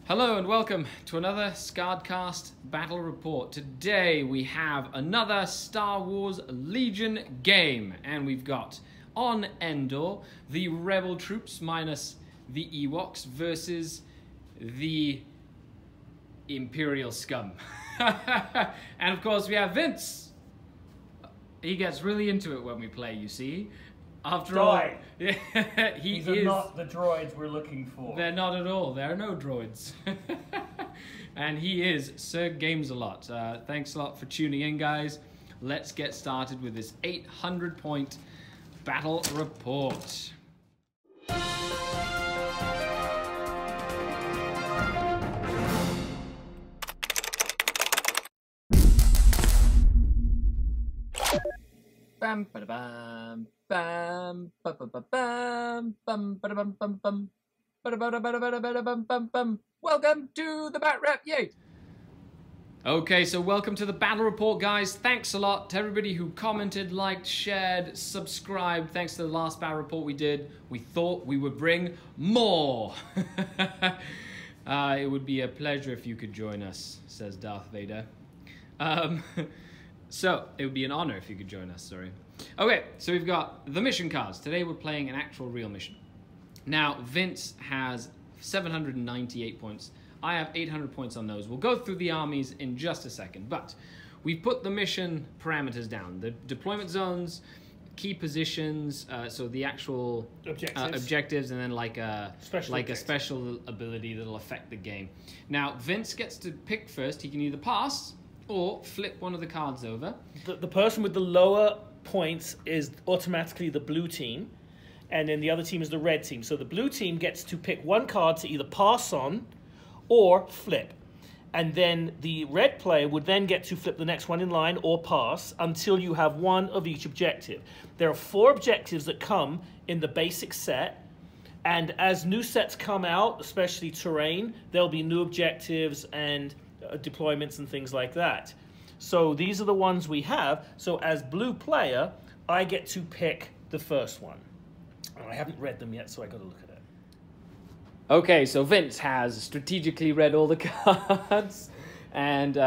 Hello and welcome to another Scardcast Battle Report. Today we have another Star Wars Legion game, and we've got on Endor the Rebel troops minus the Ewoks versus the Imperial scum. And of course we have Vince. He gets really into it when we play, you see. After all, These are not the droids we're looking for. They're not at all. There are no droids. And he is Sir Games a Lot. Thanks a lot for tuning in, guys. Let's get started with this 800-point battle report. Bam, ba bam, bam, ba ba ba bam, bam, ba bam, bam, bam, ba ba ba ba ba bam, bam, bam. Welcome to the Bat Rep, yay! Okay, so welcome to the battle report, guys. Thanks a lot to everybody who commented, liked, shared, subscribed. Thanks to the last battle report we did. We thought we would bring more. It would be a pleasure if you could join us, says Darth Vader. So, it would be an honor if you could join us, sorry. Okay, so we've got the mission cards. Today we're playing an actual real mission. Now, Vince has 798 points. I have 800 points on those. We'll go through the armies in just a second, but we've put the mission parameters down. The deployment zones, key positions, so the actual objectives, and then like a special ability that'll affect the game. Now, Vince gets to pick first. He can either pass or flip one of the cards over. The person with the lower points is automatically the blue team, and then the other team is the red team. So the blue team gets to pick one card to either pass on or flip. And then the red player would then get to flip the next one in line or pass until you have one of each objective. There are 4 objectives that come in the basic set, and as new sets come out, especially terrain, there'll be new objectives and deployments and things like that. So these are the ones we have. So as blue player, I get to pick the first one. I haven't read them yet, so I got to look at it. Okay, so Vince has strategically read all the cards, and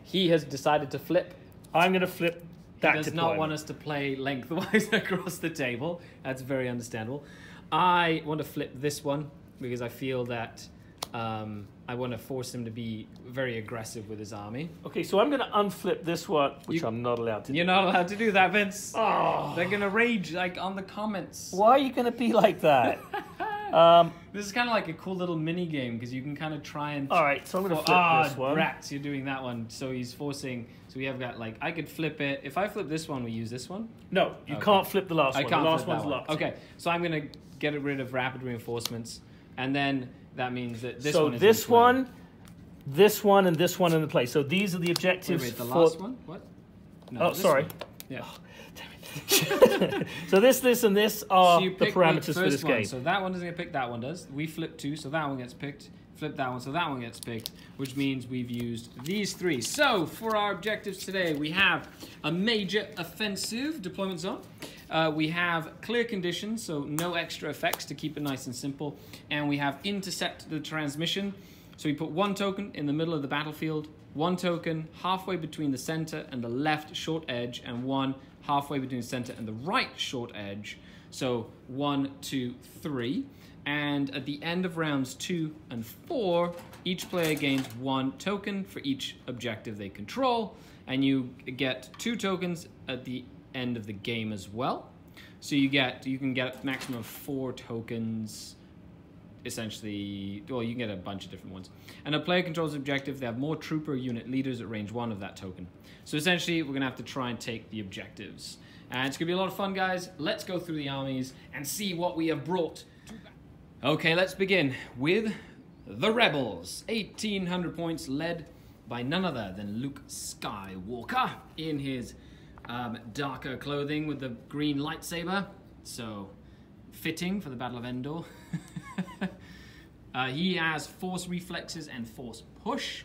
he has decided to flip. I'm going to flip that. He does not want us to play lengthwise across the table. That's very understandable. I want to flip this one because I feel that I want to force him to be very aggressive with his army. Okay, so I'm going to unflip this one, which I'm not allowed to do. You're not allowed to do that, Vince. Oh. They're going to rage like on the comments. Why are you going to be like that? This is kind of like a cool little mini game because you can kind of try and... All right, so I'm going to flip this one. Rats, you're doing that one. So he's forcing... So we have got like... I could flip it. If I flip this one, we use this one? No, you can't flip the last one. I can't the last flip one's that one. locked. Okay, so I'm going to get rid of rapid reinforcements, and then that means that this one is this one, and this one in the play. So these are the objectives. Wait, the last one? What? No, oh, sorry. One. Yeah. Oh, damn it. So this, and this are the parameters for this game. So that one doesn't get picked. That one does. We flip 2, so that one gets picked. Flip that one, so that one gets picked, which means we've used these 3. So for our objectives today, we have a major offensive deployment zone. We have clear conditions, so no extra effects to keep it nice and simple. And we have intercept the transmission. So we put 1 token in the middle of the battlefield, 1 token halfway between the center and the left short edge, and 1 halfway between the center and the right short edge. So 1, 2, 3. And at the end of rounds 2 and 4, each player gains 1 token for each objective they control, and you get 2 tokens at the end of the game as well. So you can get a maximum of 4 tokens, essentially. Well, you can get a bunch of different ones. And a player controls objective, they have more trooper unit leaders at range 1 of that token. So essentially, we're gonna have to try and take the objectives. And it's gonna be a lot of fun, guys. Let's go through the armies and see what we have brought. Okay, let's begin with the Rebels. 1,800 points, led by none other than Luke Skywalker in his darker clothing with the green lightsaber. So, fitting for the Battle of Endor. He has force reflexes and force push.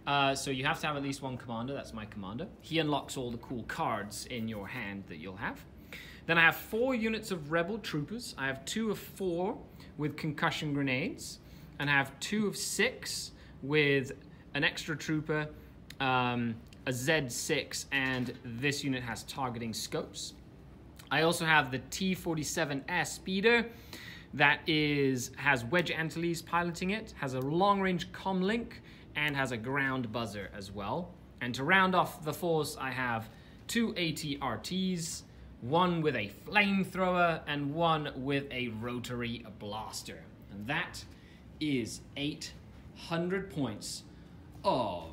So you have to have at least 1 commander. That's my commander. He unlocks all the cool cards in your hand that you'll have. Then I have 4 units of rebel troopers. I have 2 of 4 with concussion grenades. and have 2 of 6 with an extra trooper, a Z6, and this unit has targeting scopes. I also have the T-47S speeder that has Wedge Antilles piloting it, has a long-range comlink, and has a ground buzzer as well. And to round off the force, I have 2 AT-RTs, 1 with a flamethrower, and 1 with a rotary blaster. And that is 800 points of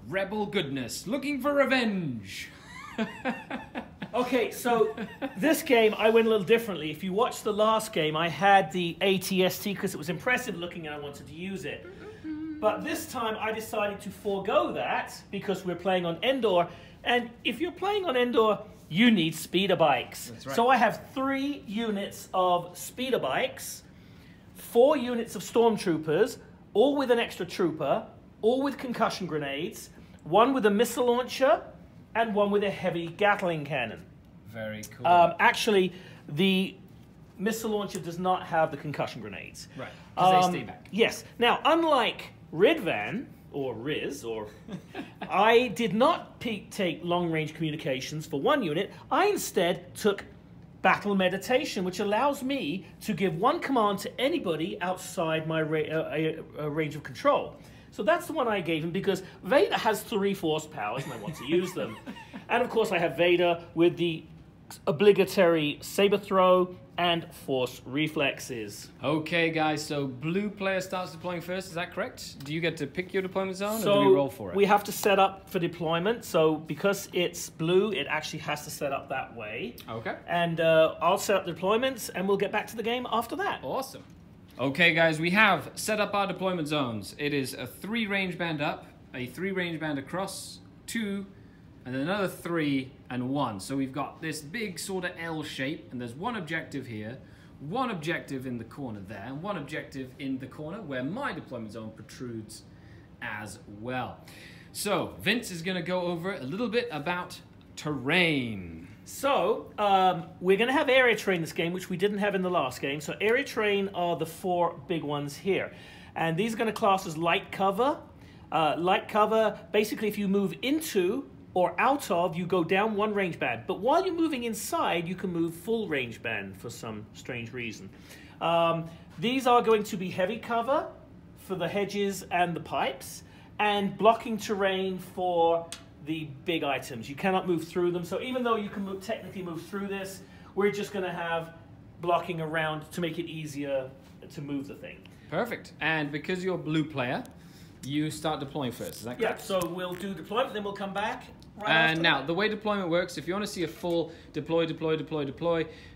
rebel goodness, looking for revenge. Okay, so this game I went a little differently. If you watch the last game, I had the ATST because it was impressive looking and I wanted to use it. But this time I decided to forego that because we're playing on ENDOR. And if you're playing on ENDOR, you need speeder bikes. That's right. So I have 3 units of speeder bikes, 4 units of stormtroopers, all with an extra trooper, all with concussion grenades, 1 with a missile launcher, and 1 with a heavy Gatling cannon. Very cool. Actually, the missile launcher does not have the concussion grenades. Right, because they stay back. Yes. Now, unlike Ridvan, or Riz, or I did not take long-range communications for 1 unit. I instead took battle meditation, which allows me to give 1 command to anybody outside my range of control. So that's the one I gave him because Vader has 3 force powers and I want to use them. And of course I have Vader with the obligatory saber throw and force reflexes. Okay, guys, so blue player starts deploying first, is that correct? Do you get to pick your deployment zone, So or do we roll for it? we have to set up for deployment. So because it's blue, it actually has to set up that way. Okay. And I'll set up the deployments and we'll get back to the game after that. Awesome. Okay, guys, we have set up our deployment zones. It is a 3 range band up, a 3 range band across, 2, and then another 3 and 1. So we've got this big sort of L shape, and there's 1 objective here, 1 objective in the corner there, and 1 objective in the corner where my deployment zone protrudes as well. So Vince is going to go over a little bit about terrain. So, we're going to have area terrain this game, which we didn't have in the last game. So area terrain are the 4 big ones here. And these are going to class as light cover. Light cover, basically if you move into or out of, you go down 1 range band. But while you're moving inside, you can move full range band for some strange reason. These are going to be heavy cover for the hedges and the pipes, and blocking terrain for the big items. You cannot move through them. So even though you can technically move through this, we're just going to have blocking around to make it easier to move the thing. Perfect. And because you're a blue player, you start deploying first, is that correct? Yeah, so we'll do deployment, then we'll come back. And now, the way deployment works, if you want to see a full deploy,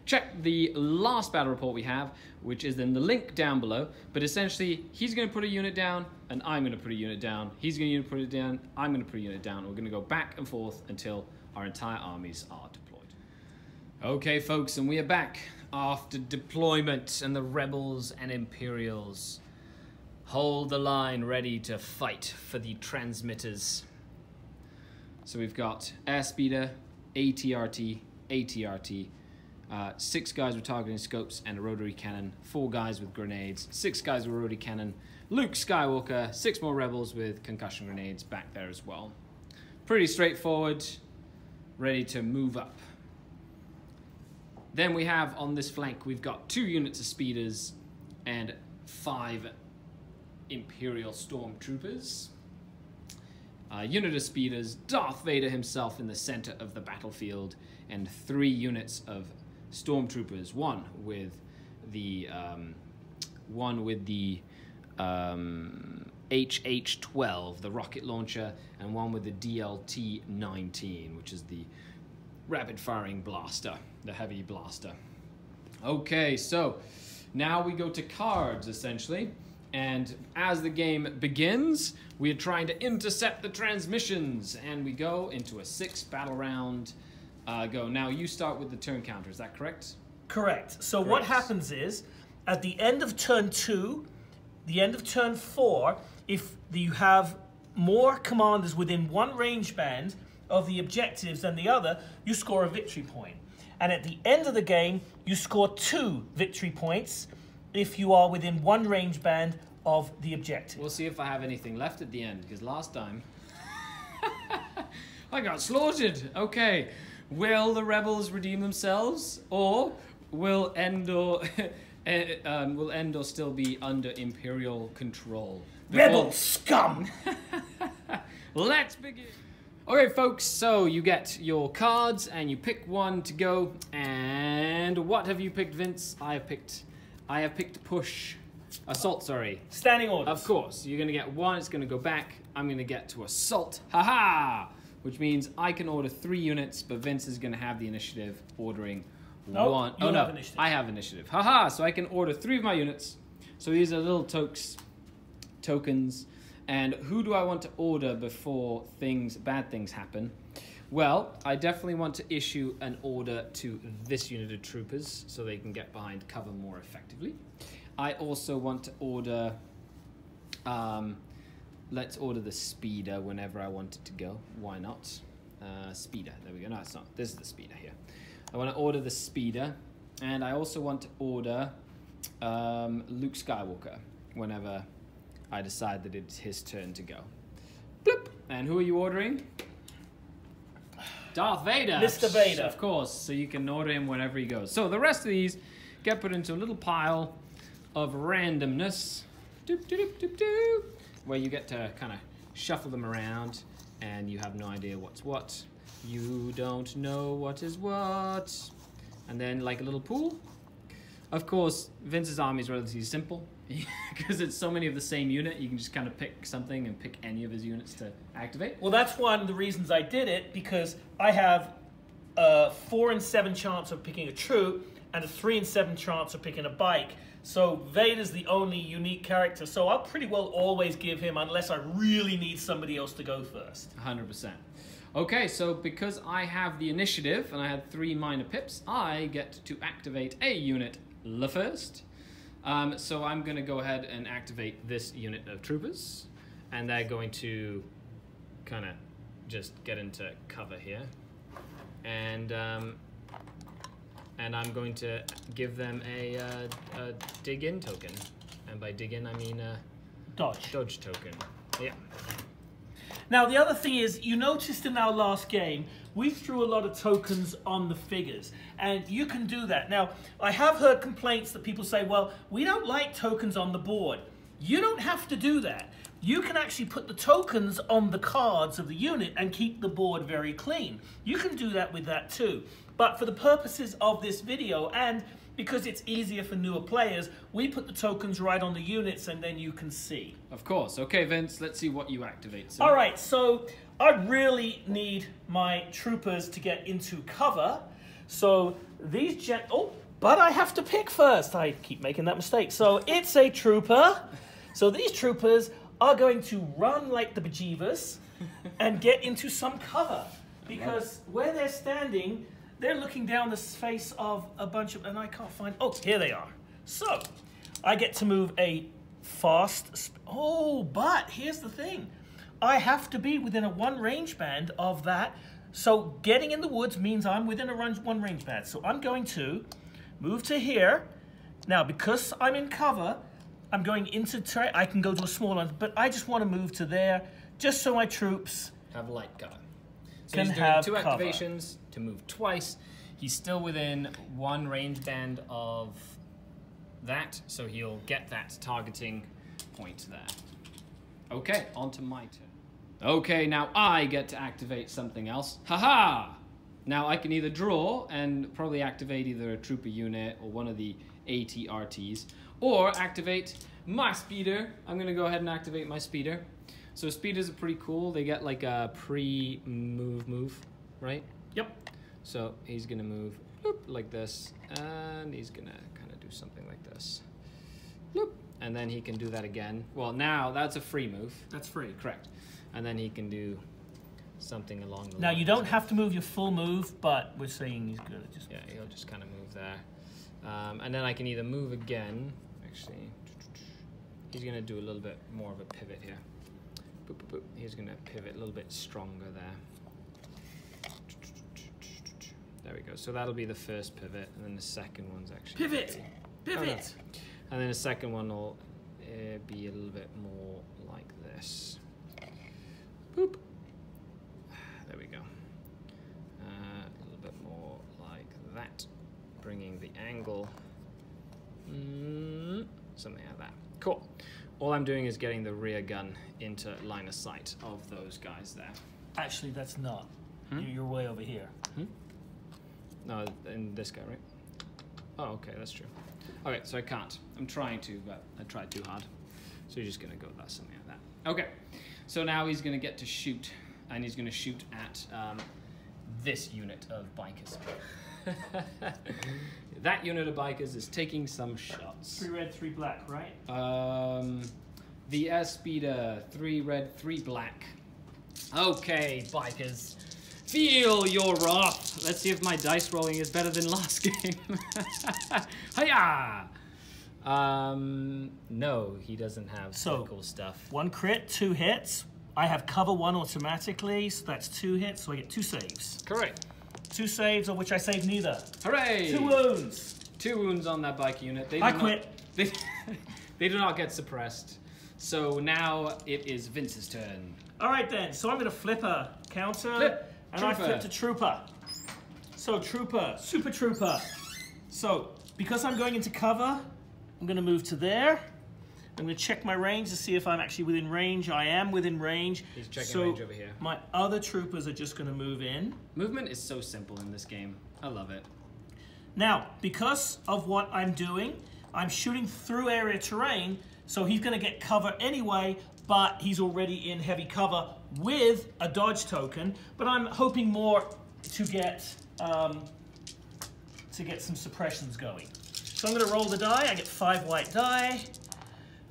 check the last battle report we have, which is in the link down below. But essentially, he's going to put a unit down, and I'm going to put a unit down. He's going to put it down, I'm going to put a unit down. We're going to go back and forth until our entire armies are deployed. Okay, folks, and we are back after deployment, and the rebels and Imperials hold the line ready to fight for the transmitters. So we've got airspeeder, AT-RT, AT-RT, 6 guys with targeting scopes and a rotary cannon, 4 guys with grenades, 6 guys with rotary cannon, Luke Skywalker, 6 more rebels with concussion grenades back there as well. Pretty straightforward, ready to move up. Then we have on this flank, we've got 2 units of speeders and 5 Imperial stormtroopers. Unit of speeders, Darth Vader himself in the center of the battlefield, and 3 units of stormtroopers. One with the HH-12, the rocket launcher, and one with the DLT-19, which is the rapid-firing blaster, the heavy blaster. Okay, so now we go to cards, essentially. And as the game begins, we are trying to intercept the transmissions, and we go into a 6 battle round. Go. Now you start with the turn counter, is that correct? Correct. So what happens is, at the end of turn 2, the end of turn 4, if you have more commanders within 1 range band of the objectives than the other, you score a victory point. And at the end of the game, you score 2 victory points if you are within 1 range band of the objective. We'll see if I have anything left at the end, because last time I got slaughtered. Okay, will the rebels redeem themselves, or will Endor still be under Imperial control? Rebel scum! Let's begin. Okay, folks, so you get your cards and you pick one to go. And what have you picked, Vince? I have picked push. Assault, sorry. Standing orders. Of course. You're going to get one, it's going to go back. I'm going to get to assault. Haha! Which means I can order 3 units, but Vince is going to have the initiative ordering one. You have initiative. I have initiative. Haha! So I can order 3 of my units. So these are little tokens. And who do I want to order before bad things happen? Well, I definitely want to issue an order to this unit of troopers so they can get behind cover more effectively. I also want to order, let's order the speeder whenever I want it to go. Why not? Speeder, there we go. No, it's not. This is the speeder here. I want to order the speeder, and I also want to order Luke Skywalker whenever I decide that it's his turn to go. Bloop. And who are you ordering? Darth Vader. Mr. Vader. Of course, so you can order him whenever he goes. So the rest of these get put into a little pile of randomness, doop, doop, doop, doop, where you get to kind of shuffle them around and you have no idea what's what. You don't know what is what. And then like a little pool. Of course, Vince's army is relatively simple because it's so many of the same unit. You can just kind of pick something and pick any of his units to activate. Well, that's one of the reasons I did it, because I have a 4 in 7 chance of picking a troop and a 3 in 7 chance of picking a bike. So Vader's the only unique character, so I'll pretty well always give him unless I really need somebody else to go first. 100%. Okay, so because I have the initiative and I had 3 minor pips, I get to activate a unit first. So I'm going to go ahead and activate this unit of troopers, and they're going to kind of just get into cover here. And I'm going to give them a dig in token, and by dig in I mean Dodge token. Yeah. Now the other thing is, you noticed in our last game we threw a lot of tokens on the figures, and you can do that. Now I have heard complaints that people say, well, we don't like tokens on the board. You don't have to do that. You can actually put the tokens on the cards of the unit and keep the board very clean. You can do that with that too. But for the purposes of this video, and because it's easier for newer players, we put the tokens right on the units and then you can see. Of course. Okay, Vince, let's see what you activate. So. All right, so I really need my troopers to get into cover. So these but I have to pick first. I keep making that mistake. So it's a trooper. So these troopers are going to run like the bejeevers and get into some cover, because where they're standing, they're looking down the face of a bunch of, and I can't find, oh, here they are. So I get to move a fast, but here's the thing. I have to be within a 1 range band of that. So getting in the woods means I'm within a 1 range band. So I'm going to move to here. Now, because I'm in cover, I'm going into terrain. I can go to a small one, but I just want to move to there, just so my troops have light cover. So can he's doing have 2 cover. activations to move twice. He's still within 1 range band of that, so he'll get that targeting point there. Okay, on to my turn. Okay, now I get to activate something else. Haha! Now I can either draw and probably activate either a trooper unit or one of the ATRTs, or activate my speeder. I'm gonna go ahead and activate my speeder. So speeders are pretty cool. They get like a pre-move, right? Yep. So he's gonna move bloop, like this, and he's gonna kind of do something like this. Bloop, and then he can do that again. Well, now that's a free move. That's free. Correct. And then he can do something along the lines. Now, you don't have to move your full move, but we're saying he's good at just... Yeah, he'll just kind of move there. And then I can either move again. Actually, he's going to do a little bit more of a pivot here. Boop, boop, boop. He's going to pivot a little bit stronger there. There we go. So that'll be the first pivot, and then the second one's actually... Pivot! Pivot! Oh, no. And then the second one will... be a little bit more like this. Boop. There we go. A little bit more like that, bringing the angle, something like that. Cool. All I'm doing is getting the rear gun into line of sight of those guys there. Actually, that's not. You're way over here. No, in this guy, right? Oh, okay, that's true. Okay, so I can't. I'm trying to, but I tried too hard. So you're just gonna go about something like that. Okay, so now he's gonna get to shoot, and he's gonna shoot at this unit of bikers. That unit of bikers is taking some shots. 3 red, 3 black, right? The S-Speeder, 3 red, 3 black. Okay, bikers. Feel your wrath. Let's see if my dice rolling is better than last game. Hiya! No, he doesn't have cool stuff. 1 crit, 2 hits. I have cover 1 automatically, so that's 2 hits, so I get 2 saves. Correct. 2 saves, of which I save neither. Hooray! 2 wounds. 2 wounds on that bike unit. I quit. They do not get suppressed. So now it is Vince's turn. All right then, so I'm going to flip a counter. Flip. And Trooper. I flipped a trooper. So trooper, super trooper. So because I'm going into cover, I'm going to move to there. I'm going to check my range to see if I'm actually within range. I am within range. He's checking range over here. My other troopers are just going to move in. Movement is so simple in this game. I love it. Now, because of what I'm doing, I'm shooting through area terrain, so he's going to get cover anyway, but he's already in heavy cover with a dodge token. But I'm hoping more to get some suppressions going. So I'm going to roll the die. I get 5 white die,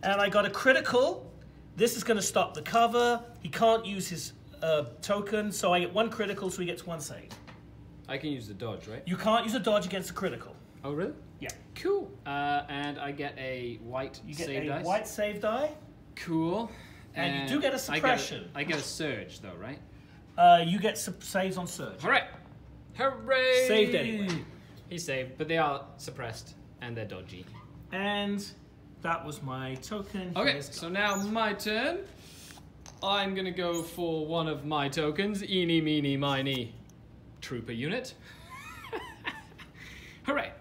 and I got a critical. This is going to stop the cover. He can't use his token, so I get 1 critical, so he gets 1 save. I can use the dodge, right? You can't use a dodge against a critical. Oh, really? Yeah. Cool. And I get a white You get save a dice. white save die. Cool. And you do get a suppression. I get a surge, though, right? You get saves on surge. All right. Hooray! Saved anyway. He's saved, but they are suppressed, and they're dodgy. And that was my token. Okay, so now my turn. I'm going to go for one of my tokens. Eeny, meeny, miny. Trooper unit. Hooray.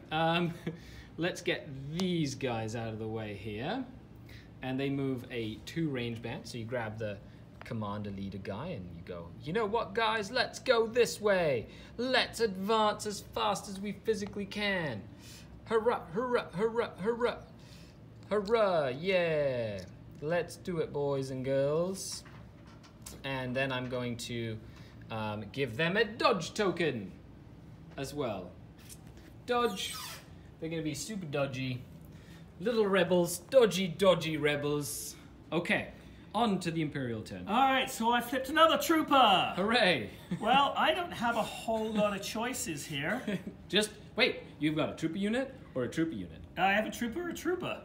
Let's get these guys out of the way here. And they move a 2 range band. So you grab the commander leader guy and you go, you know what, guys? Let's go this way. Let's advance as fast as we physically can. Hurrah, hurrah, hurrah, hurrah. Hurrah, yeah. Let's do it, boys and girls. And then I'm going to give them a dodge token as well. Dodge. They're going to be super dodgy. Little rebels. Dodgy, dodgy rebels. Okay, on to the Imperial turn. All right, so I flipped another trooper. Hooray. Well, I don't have a whole lot of choices here. Just, wait, you've got a trooper unit or a trooper unit? I have a trooper or a trooper.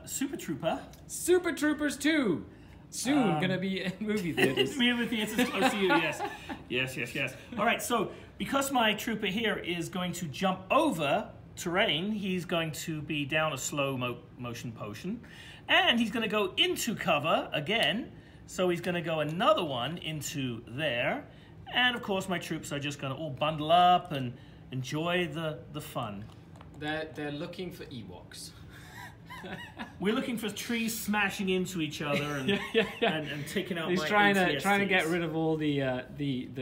Super trooper. Super Troopers 2. Soon going to be in movie theaters. Movie theaters close to you, yes. Yes, yes, yes. All right, so because my trooper here is going to jump over terrain, he's going to be down a slow motion potion, and he's going to go into cover again, so he's going to go another one into there, and of course my troops are just going to all bundle up and enjoy the fun. They're looking for Ewoks. We're looking for trees smashing into each other and, and taking out. He's my trying ATSTs. to get rid of all the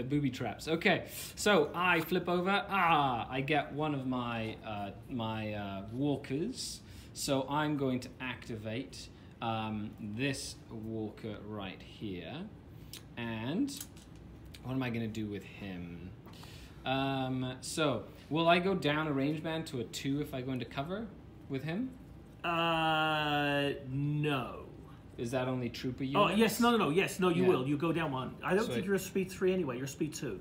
booby traps. Okay, so I flip over. I get one of my walkers. So I'm going to activate this walker right here. And what am I going to do with him? So will I go down a range band to a 2 if I go into cover with him? No. Is that only trooper units? Oh, yes, no, yes, no, you Yeah. will. You go down 1. I don't think you're a speed 3 anyway. You're speed 2.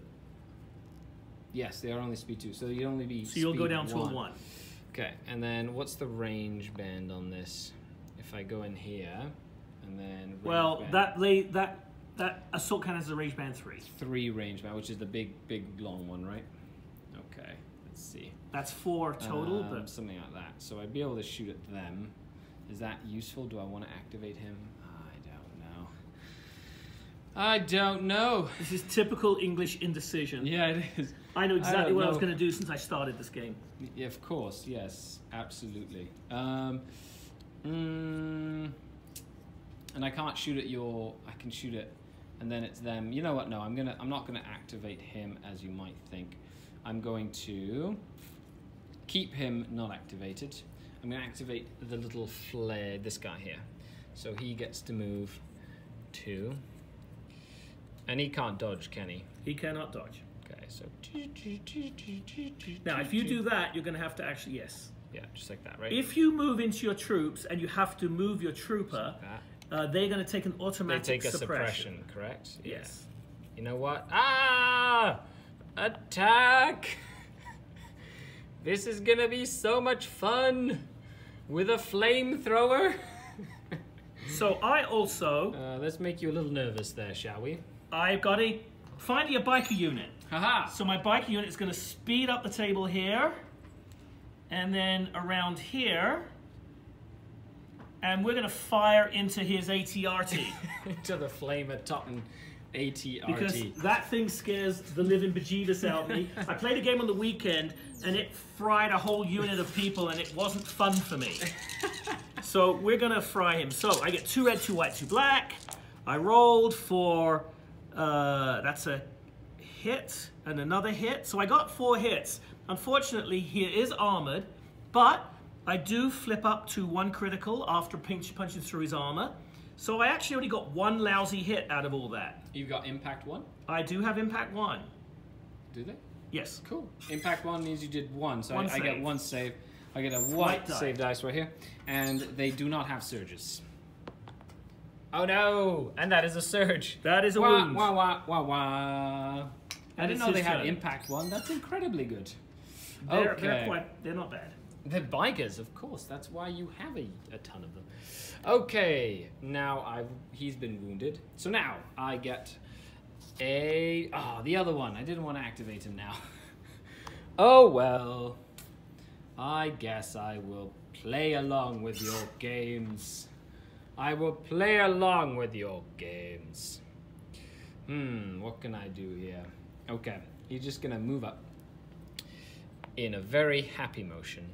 Yes, they are only speed 2, so you'd only be So you'll go speed down to a 1. 1. Okay, and then what's the range band on this? If I go in here, and then range Well, band, that assault cannon is a range band 3. 3 range band, which is the big long one, right? Okay, let's see. That's 4 total, but Something like that. So I'd be able to shoot at them. Is that useful? Do I want to activate him? I don't know. This is typical English indecision. Yeah, it is. I know exactly what I was going to do since I started this game. Yeah, of course, yes, absolutely. And I can't shoot at your. I can shoot it, and then it's them. You know what? No, I'm not gonna activate him as you might think. I'm going to keep him not activated. I'm gonna activate the little flare. This guy here, so he gets to move 2. And he can't dodge, can he? He cannot dodge. Okay, so... Now, if you do that, you're going to have to actually... Yes. Yeah, just like that, right? If you move into your troops and you have to move your trooper, they're going to take an automatic suppression. They take a suppression, correct? Yes. Yeah. You know what? Ah! Attack! This is going to be so much fun with a flamethrower. So I also... let's make you a little nervous there, shall we? I've got finally a biker unit. Haha! So my biker unit is going to speed up the table here, and then around here, and we're going to fire into his ATRT. Into the flamer Totten ATRT. Because that thing scares the living bejeebus out of me. I played a game on the weekend, and it fried a whole unit of people, and it wasn't fun for me. So we're going to fry him. So I get 2 red, 2 white, 2 black. I rolled for... that's a hit and another hit. So I got 4 hits. Unfortunately, he is armored, but I do flip up to 1 critical after punching through his armor. So I actually only got 1 lousy hit out of all that. You've got impact 1? I do have impact 1. Do they? Yes. Cool. Impact 1 means you did 1, so I get 1 save. I get a white save dice right here, and they do not have surges. Oh no! And that is a surge. That is a wound. Wah, wah, wah, wah. I didn't know they had impact 1. That's incredibly good. They're not bad. They're bikers, of course. That's why you have a ton of them. Okay, now he's been wounded. So now I get the other one. I didn't want to activate him now. Oh well. I guess I will play along with your games. I will play along with your games. What can I do here? Okay, he's just gonna move up in a very happy motion.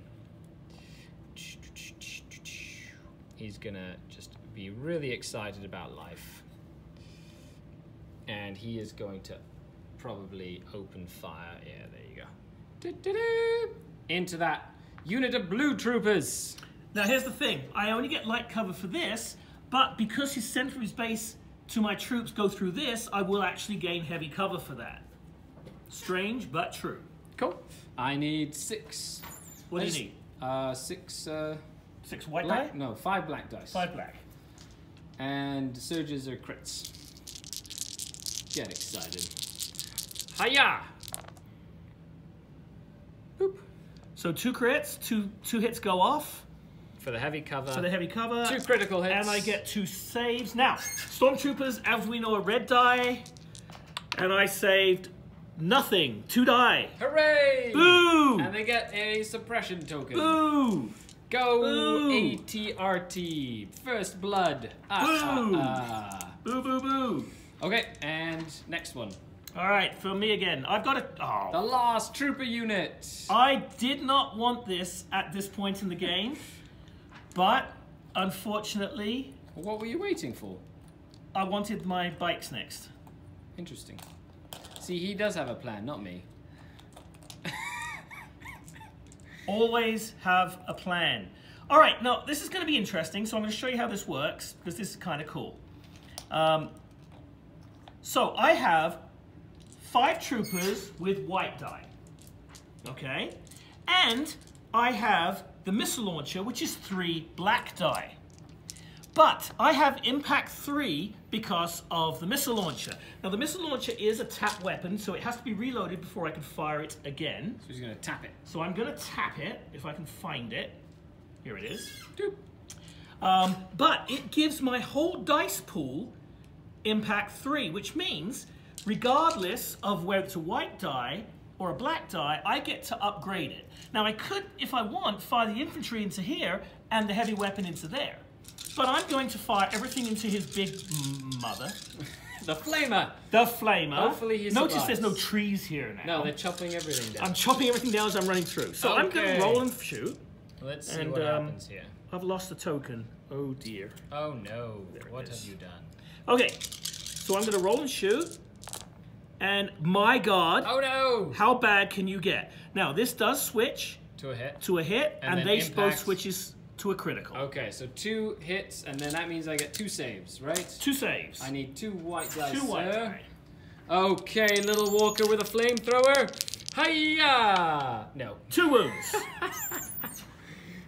He's gonna just be really excited about life. And he is going to probably open fire. Yeah, there you go. Into that unit of blue troopers. Now here's the thing, I only get light cover for this, but because his center of his base to my troops go through this, I will actually gain heavy cover for that. Strange, but true. Cool. I need 6. What do you need? 6 6 white black, die? no, 5 black dice. 5 black. And surges are crits. Get excited. Hiya! Boop. So 2 crits, 2 hits go off. For the heavy cover. For the heavy cover. 2 critical hits. And I get 2 saves. Now, Stormtroopers, as we know, are red die. And I saved nothing. 2 die. Hooray! Boo! And they get a suppression token. Boo! Go Boo! ATRT. First blood. Boo! Boo, boo, boo. Okay, and next one. All right, for me again. I've got the last trooper unit. I did not want this at this point in the game, but unfortunately... What were you waiting for? I wanted my bikes next. Interesting. See, he does have a plan, not me. Always have a plan. All right, now this is going to be interesting, so I'm going to show you how this works, because this is kind of cool. So I have 5 troopers with white die, okay? And I have the missile launcher, which is 3 black die. But I have impact 3 because of the missile launcher. Now the missile launcher is a tap weapon, so it has to be reloaded before I can fire it again. So he's going to tap it. So I'm going to tap it, if I can find it. Here it is. Doop. But it gives my whole dice pool impact 3, which means regardless of whether it's a white die or a black die, I get to upgrade it. Now I could, if I want, fire the infantry into here and the heavy weapon into there. But I'm going to fire everything into his big mother. The flamer. The flamer. Hopefully he Notice survives. there's no trees here now. No, they're chopping everything down. I'm chopping everything down as I'm running through. So I'm going to roll and shoot. Let's see what happens here. I've lost a token. Oh dear. Oh no. What have you done? Okay. So I'm going to roll and shoot. And my God. Oh no. How bad can you get? Now this does switch. To a hit. To a hit. And they both switches to a critical. Okay, so 2 hits, and then that means I get 2 saves, right? 2 saves. I need 2 white dice. 2 white dice. Okay, little walker with a flamethrower. Hiya! No. 2 wounds.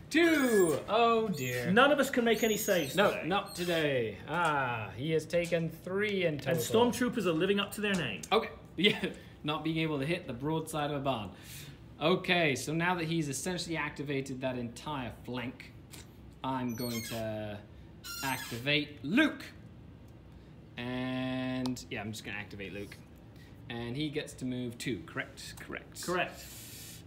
2. Oh dear. None of us can make any saves today. No, not today. Ah, he has taken 3 in total. And stormtroopers are living up to their name. Okay. Yeah, not being able to hit the broadside of a barn. Okay, so now that he's essentially activated that entire flank, I'm going to activate Luke. And yeah, I'm just going to activate Luke. And he gets to move 2, correct? Correct.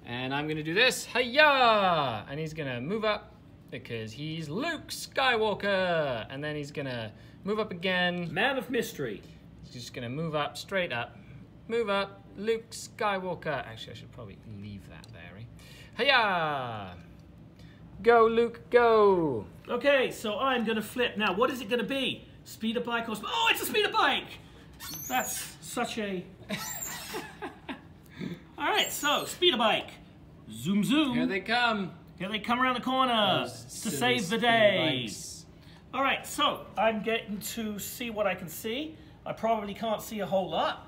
And I'm going to do this. Hiya! And he's going to move up because he's Luke Skywalker. And then he's going to move up again. Man of mystery. He's just going to move up, straight up. Move up, Luke Skywalker. Actually, I should probably leave that there. Hiya! Go, Luke, go! Okay, so I'm going to flip. Now, what is it going to be? Speeder bike or... Oh, it's a speeder bike! That's such a... All right, so, speeder bike. Zoom, zoom. Here they come. Here they come around the corner to save the day. All right, so I'm getting to see what I can see. I probably can't see a whole lot.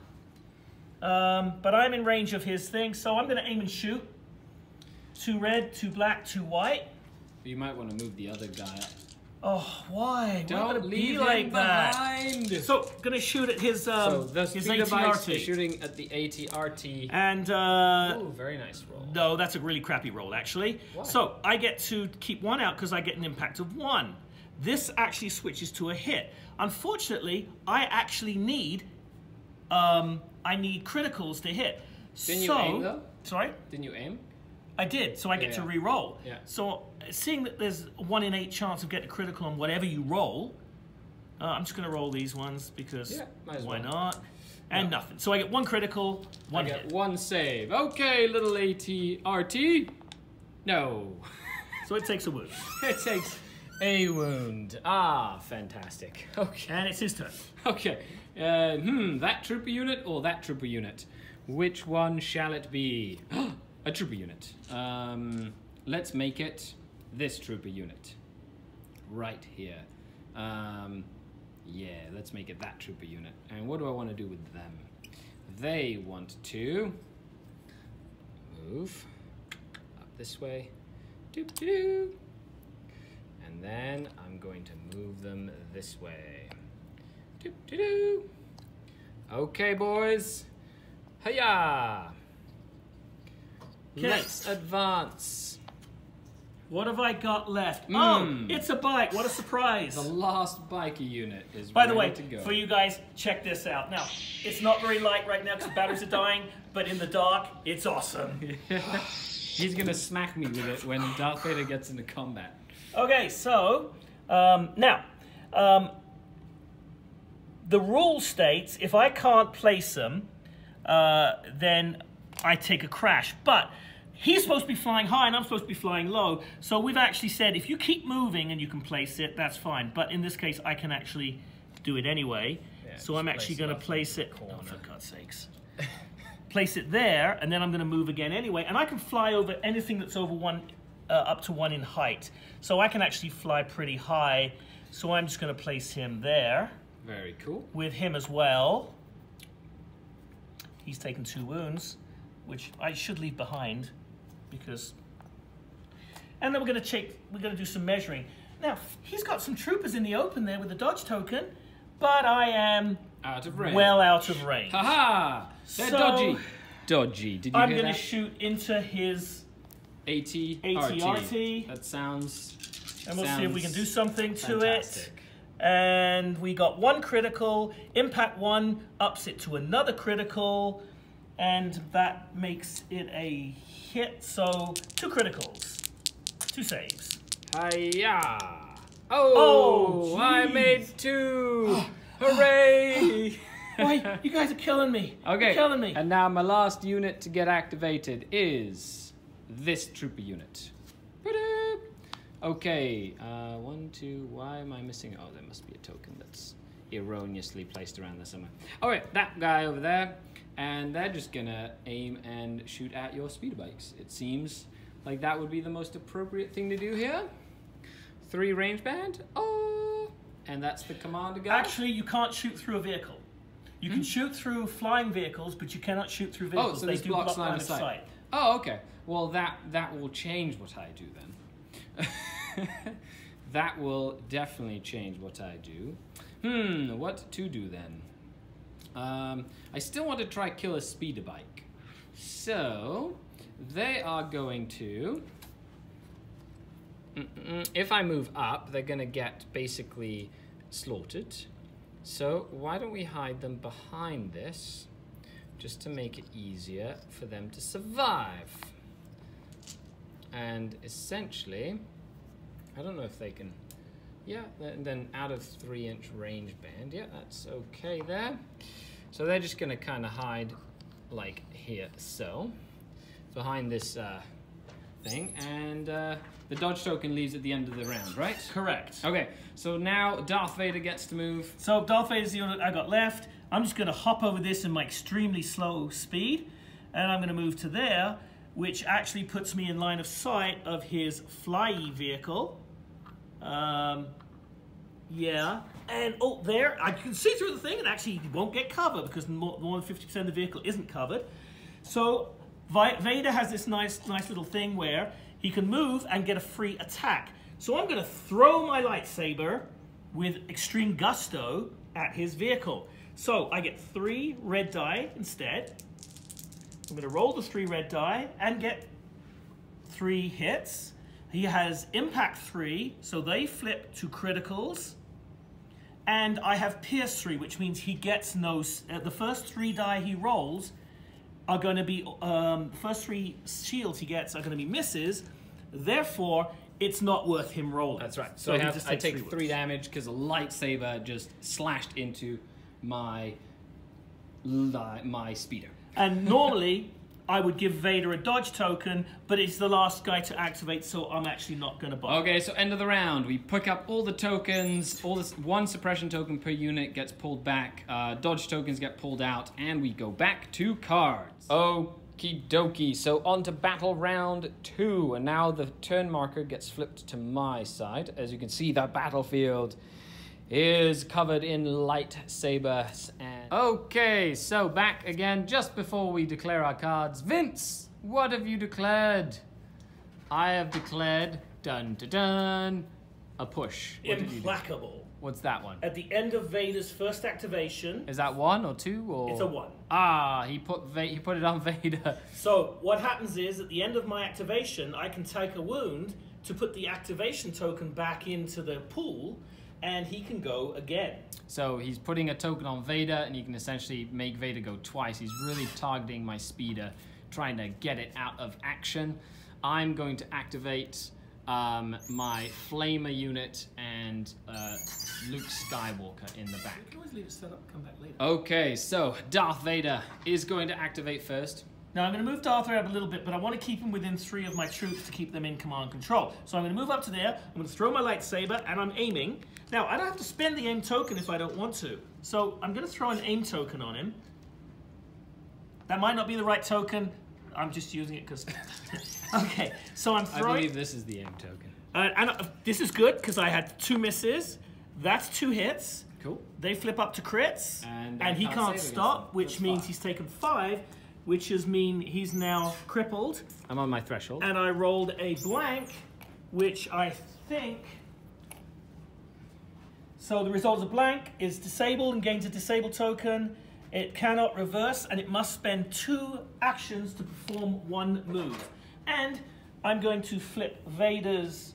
But I'm in range of his thing, so I'm going to aim and shoot. 2 red, 2 black, 2 white. You might want to move the other guy up. Oh, why? Don't leave him like behind. That? So, gonna shoot at his his ATRT. Shooting at the ATRT. And oh, very nice roll. No, that's a really crappy roll actually. Why? So I get to keep 1 out because I get an impact of 1. This actually switches to a hit. Unfortunately, I actually need criticals to hit. Didn't you aim though? Sorry? Didn't you aim? I did, so I get to re-roll. Yeah. So seeing that there's 1 in 8 chance of getting a critical on whatever you roll, I'm just going to roll these ones because why not? And nothing. So I get 1 critical, 1 hit. I get 1 save. Okay, little ATRT. No. So it takes a wound. It takes a wound. Ah, fantastic. Okay. And it's his turn. Okay. That trooper unit or that trooper unit? Which one shall it be? A trooper unit. Let's make it this trooper unit. Right here. Yeah, let's make it that trooper unit. And what do I want to do with them? They want to move up this way. Doop-doo. And then I'm going to move them this way. Doop-doo. Okay, boys. Hiya! Let's advance. What have I got left? Oh, it's a bike. What a surprise. The last biker unit is By the way, ready to go. for you guys, check this out. Now, it's not very light right now because the batteries are dying, but in the dark, it's awesome. He's going to smack me with it when Darth Vader gets into combat. Okay, so, now, the rule states if I can't place them, then I take a crash. But he's supposed to be flying high and I'm supposed to be flying low. So we've actually said if you keep moving and you can place it, that's fine. But in this case, I can actually do it anyway. Yeah, so I'm actually going to place it. Oh, for God's sakes. Place it there, and then I'm going to move again anyway. And I can fly over anything that's over 1, up to 1 in height. So I can actually fly pretty high. So I'm just going to place him there. Very cool. With him as well. He's taken 2 wounds, which I should leave behind, because. And then we're going to do some measuring. Now he's got some troopers in the open there with a dodge token, but I am out of range. Well out of range. Haha! They're dodgy. Dodgy. Did you I'm hear going that? to shoot into his ATRT. That sounds. And we'll see if we can do something to fantastic. it. And we got 1 critical. Impact 1 ups it to another critical. And that makes it a hit. So 2 criticals. 2 saves. Hiya! Oh, I made 2! Hooray! Boy, you guys are killing me. Okay, You're killing me. and now my last unit to get activated is this trooper unit. Ba-doop. Okay, 1, 2, why am I missing? Oh, there must be a token that's erroneously placed around there somewhere. Alright, that guy over there, and they're just gonna aim and shoot at your speeder bikes. It seems like that would be the most appropriate thing to do here. 3 range band, oh, and that's the commander guy. Actually, you can't shoot through a vehicle. You can shoot through flying vehicles, but you cannot shoot through vehicles. Oh, so they this do blocks block line line of of sight. sight. Oh, okay. Well, that will change what I do then. That will definitely change what I do. What to do then? I still want to try kill a speeder bike. So, they are going to... If I move up, they're going to get basically slaughtered. So, why don't we hide them behind this, just to make it easier for them to survive. And essentially, I don't know if they can... Yeah, then out of 3-inch range band. Yeah, that's okay there. So they're just going to kind of hide like here, so. Behind this thing. And the dodge token leaves at the end of the round, right? Correct. Okay, so now Darth Vader gets to move. So Darth Vader's the unit I got left. I'm just going to hop over this in my extremely slow speed. And I'm going to move to there, which actually puts me in line of sight of his fly vehicle. Yeah, and oh, there, I can see through the thing and actually won't get covered because more than 50% of the vehicle isn't covered. So Vader has this nice little thing where he can move and get a free attack. So I'm going to throw my lightsaber with extreme gusto at his vehicle. So I get 3 red die instead. I'm going to roll the 3 red die and get 3 hits. He has impact 3, so they flip to criticals. And I have pierce 3, which means he gets no... the first 3 die he rolls are going to be... the first 3 shields he gets are going to be misses. Therefore, it's not worth him rolling. That's right. So I take 3 damage because a lightsaber just slashed into my speeder. And normally... I would give Vader a dodge token, but it's the last guy to activate, so I'm actually not going to bother. Okay, so end of the round. We pick up all the tokens, all this 1 suppression token per unit gets pulled back, dodge tokens get pulled out, and we go back to cards. Okie dokie, so on to battle round 2, and now the turn marker gets flipped to my side. As you can see, the battlefield is covered in lightsabers and... Okay, so back again just before we declare our cards. Vince, what have you declared? I have declared, dun dun dun, a push. Implacable. What's that one? At the end of Vader's first activation... Is that 1 or 2 or...? It's a 1. Ah, he put it on Vader. So, what happens is, at the end of my activation, I can take a wound to put the activation token back into the pool, and he can go again. So he's putting a token on Vader, and he can essentially make Vader go twice. He's really targeting my speeder, trying to get it out of action. I'm going to activate my Flamer unit and Luke Skywalker in the back. You can always leave it set up and come back later. Okay, so Darth Vader is going to activate first. Now I'm going to move Darth Vader up a little bit, but I want to keep him within 3 of my troops to keep them in command control. So I'm going to move up to there, I'm going to throw my lightsaber, and I'm aiming. Now, I don't have to spend the aim token if I don't want to. So I'm going to throw an aim token on him. That might not be the right token. I'm just using it because... Okay, so I'm throwing... I believe this is the aim token. And this is good because I had 2 misses. That's 2 hits. Cool. They flip up to crits. And he can't stop, which means he's taken 5. Which means he's now crippled. I'm on my threshold. And I rolled a blank, which I think... So the result of the blank is disabled and gains a disable token. It cannot reverse, and it must spend 2 actions to perform 1 move. And I'm going to flip Vader's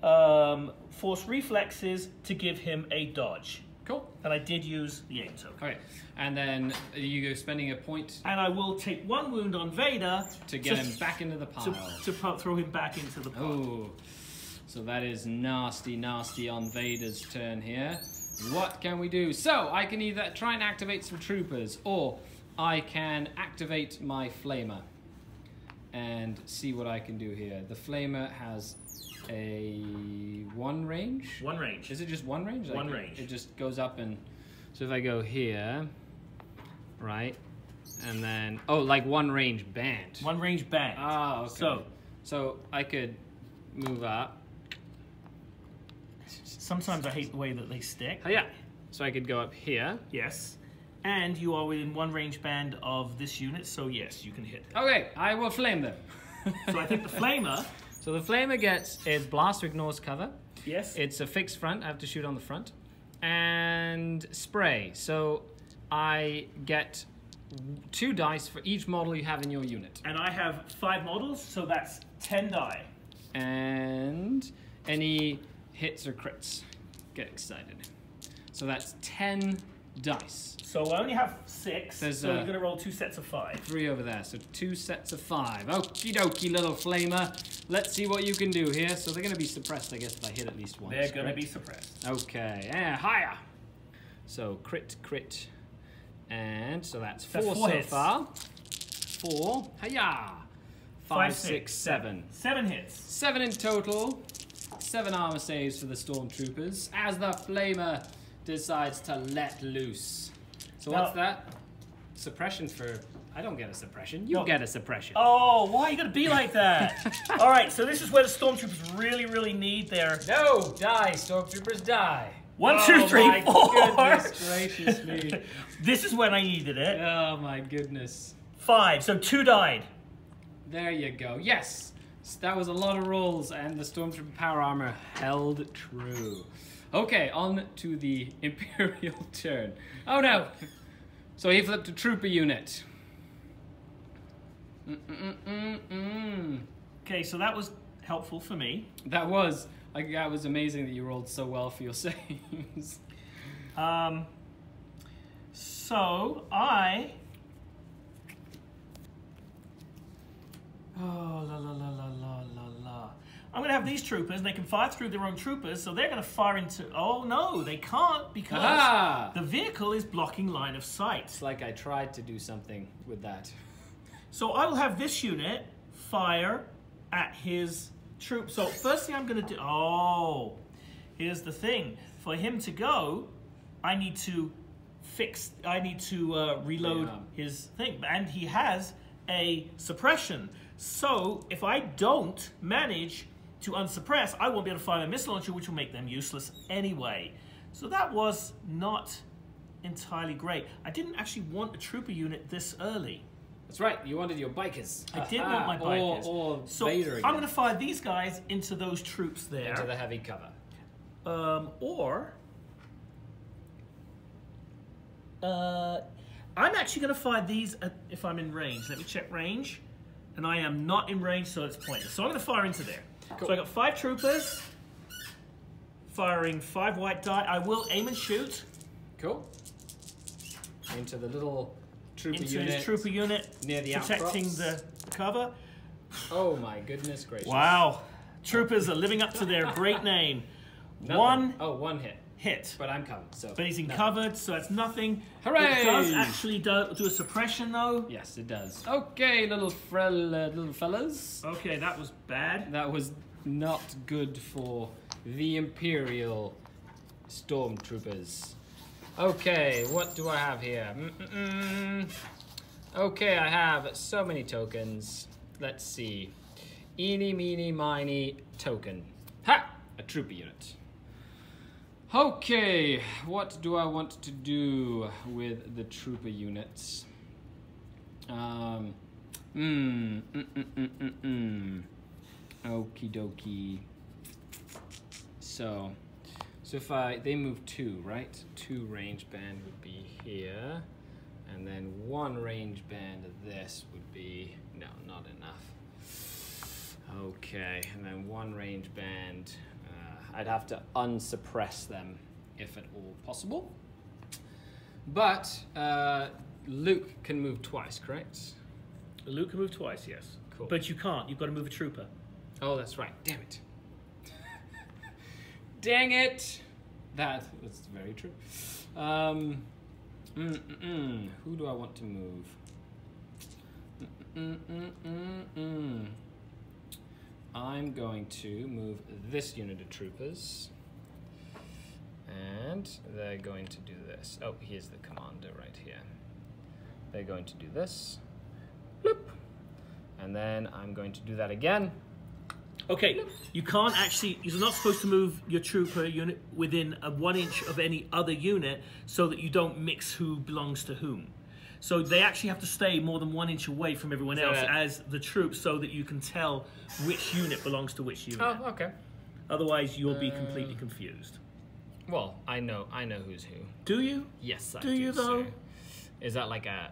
force reflexes to give him a dodge. Cool. And I did use the aim token. Okay, and then you go spending a point. And I will take 1 wound on Vader to get him back into the pile. To throw him back into the pile. Oh, So that is nasty, nasty on Vader's turn here. What can we do? So I can either try and activate some troopers, or I can activate my flamer and see what I can do here. The flamer has a one range. One range. Is it just one range? One range. It just goes up and... So if I go here, right, and then... Oh, like one range band. One range band. Ah, okay. So I could move up. Sometimes I hate the way that they stick. Oh, yeah. So I could go up here. Yes. And you are within one range band of this unit, so yes, you can hit them. Okay, I will flame them. So I think the flamer... So the flamer gets its blast ignores cover. Yes. It's a fixed front. I have to shoot on the front. And spray. So I get 2 dice for each model you have in your unit. And I have 5 models, so that's 10 die. And any hits or crits. Get excited. So that's 10 dice. So I only have 6, There's, so you're going to roll 2 sets of 5. 3 over there, so 2 sets of 5. Okie dokie, little flamer. Let's see what you can do here. So they're going to be suppressed, I guess, if I hit at least once. They're going to be suppressed. Okay, higher. So crit, crit. And so that's 4 4 so hits. far. 4. Hiya! 5, 6, 7. 7 hits. 7 in total. 7 armor saves for the stormtroopers as the flamer decides to let loose. So what's that? Suppression for... I don't get a suppression. You get a suppression. Oh, why are you going to be like that? All right, so this is where the stormtroopers really, really need their... No! Die, stormtroopers, die. 1, 2, 3, 4. Goodness gracious me. This is when I needed it. Oh my goodness. 5, so 2 died. There you go. Yes! That was a lot of rolls, and the stormtrooper power armor held true. Okay, on to the Imperial turn. Oh no! So he flipped a trooper unit. Okay, so that was helpful for me. That was amazing that you rolled so well for your saves. So I... Oh, la la la la la la la. I'm going to have these troopers, and they can fire through their own troopers, so they're going to fire into... Oh, no, they can't, because the vehicle is blocking line of sight. It's like I tried to do something with that. So I will have this unit fire at his troop. So first thing I'm going to do... Oh, here's the thing. For him to go, I need to reload his thing. And he has a suppression. So if I don't manage to unsuppress, I won't be able to fire a missile launcher, which will make them useless anyway. So that was not entirely great. I didn't actually want a trooper unit this early. That's right, you wanted your bikers. I did want my bikers. Or so Vader again. I'm going to fire these guys into those troops there. Into the heavy cover. I'm actually going to fire these if I'm in range. Let me check range. And I am not in range, so it's pointless. So I'm going to fire into there. Cool. So I got 5 troopers. Firing 5 white die. I will aim and shoot. Cool. Into the little trooper into unit. His trooper unit. Near the protecting outcrops. the cover. Oh my goodness gracious. Wow. Troopers are living up to their great name. Nothing. One hit. Hit. But I'm covered, so. But he's in covered, so that's nothing. Hooray! It does actually do a suppression, though. Yes, it does. Okay, little fellas. Okay, that was bad. That was not good for the Imperial Stormtroopers. Okay, what do I have here? Okay, I have so many tokens. Let's see. Eeny, meeny, miny, token. Ha! A trooper unit. Okay, what do I want to do with the trooper units? Okie dokie. So if they move 2, right? 2 range band would be here, and then 1 range band of this would be, no, not enough. Okay, and then 1 range band. I'd have to unsuppress them if at all possible. But Luke can move twice, correct? Luke can move twice, yes. Cool. But you can't. You've got to move a trooper. Oh, that's right. Damn it. Dang it! That's very true. Who do I want to move? I'm going to move this unit of troopers. And they're going to do this. Oh, here's the commander right here. They're going to do this. Bloop. And then I'm going to do that again. Okay, you can't actually, you're not supposed to move your trooper unit within 1 inch of any other unit so that you don't mix who belongs to whom. So they actually have to stay more than 1 inch away from everyone else as the troops so that you can tell which unit belongs to which unit. Oh, okay. Otherwise, you'll be completely confused. Well, I know who's who. Do you? Yes, I do. Do you though? Sir. Is that like a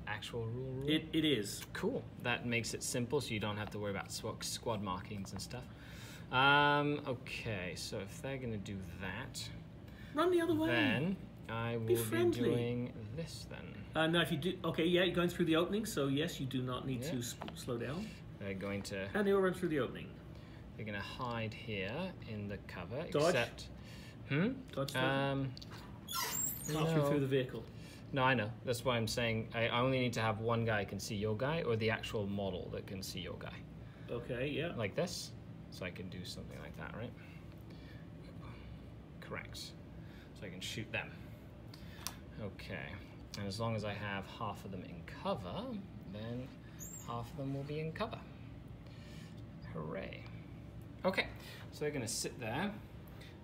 actual rule? It is. Cool. That makes it simple, so you don't have to worry about squad markings and stuff. Okay, so if they're gonna do that, run the other way. Then I will be doing this then. No, if you do, okay, yeah, you're going through the opening, so yes, you do not need to slow down. They're going to. And they'll run through the opening. They're gonna hide here in the cover, Dodge. except. Dodge. No. Through the vehicle. No, I know. That's why I'm saying I only need to have one guy can see your guy, or the actual model that can see your guy. Okay, yeah. Like this. So I can do something like that, right? Correct. So I can shoot them. Okay. And as long as I have half of them in cover, then half of them will be in cover. Hooray. Okay. So they're going to sit there,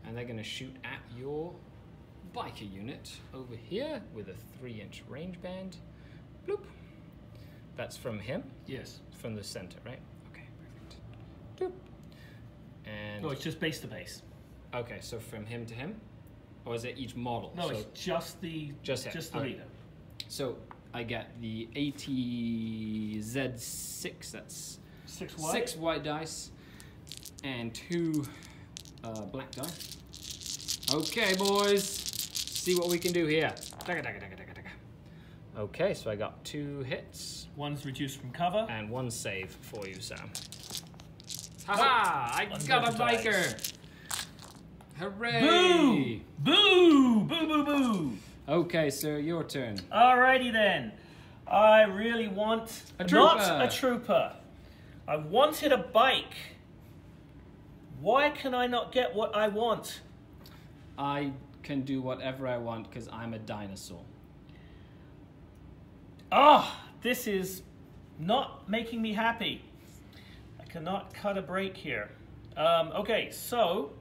and they're going to shoot at your biker unit over here with a 3-inch range band. Bloop. That's from him? Yes. From the center, right? Okay, perfect. Doop. And no, it's just base to base. Okay, so from him to him? Or is it each model? No, so it's just the leader. So I get the ATZ6, that's 6 white dice, and 2 black dice. Okay, boys. See what we can do here. Okay, so I got 2 hits. One's reduced from cover. And 1 save for you, Sam. Haha! I got a biker! Hooray! Boo! Boo! Boo, boo, boo! Okay, sir, your turn. Alrighty then. I really want not a trooper. I wanted a bike. Why can I not get what I want? I can do whatever I want because I'm a dinosaur. This is not making me happy. I cannot cut a break here. Okay, so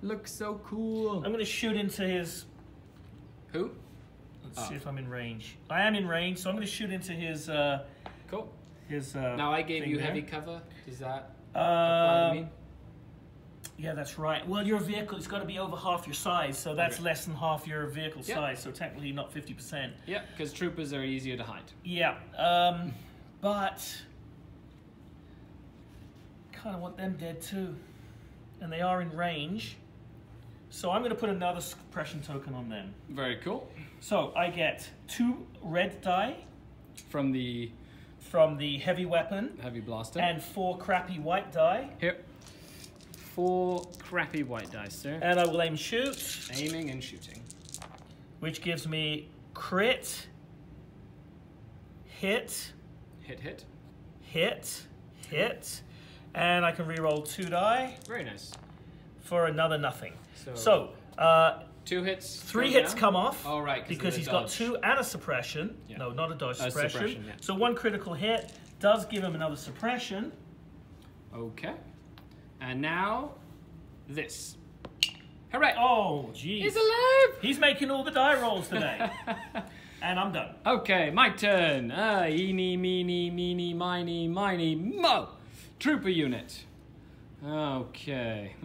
looks so cool. I'm going to shoot into his. Who? Let's see if I'm in range. I am in range, so I'm going to shoot into his. Cool. His. Now I gave you heavy cover. Does that apply to me? Yeah, that's right. Well, your vehicle has got to be over half your size, so that's less than half your vehicle size, so technically not 50%. Yeah, because troopers are easier to hide. Yeah, but kind of want them dead too. And they are in range, so I'm going to put another suppression token on them. Very cool. So I get 2 red die from the heavy weapon, heavy blaster, and 4 crappy white die. Here. 4 crappy white dice, sir. And I will aim shoot. Aiming and shooting. Which gives me crit, hit, hit, and I can re-roll 2 die. Very nice. For another nothing. So 2 hits. 3 hits come off. Oh, right. Because he's got 2 and a suppression. Yeah. No, not a dodge, suppression. Yeah. So 1 critical hit does give him another suppression. Okay. And now, this. Hooray! Oh, jeez. He's alive! He's making all the die rolls today. And I'm done. Okay, my turn. Eeny, meeny, meeny, miny, miny, mo! Trooper unit. Okay.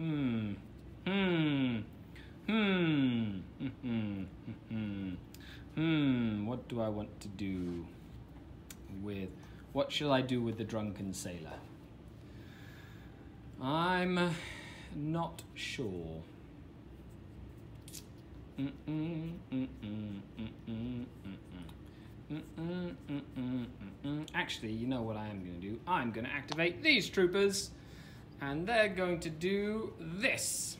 What do I want to do with... What shall I do with the drunken sailor? I'm not sure. Actually, you know what I am going to do? I'm going to activate these troopers. And they're going to do this.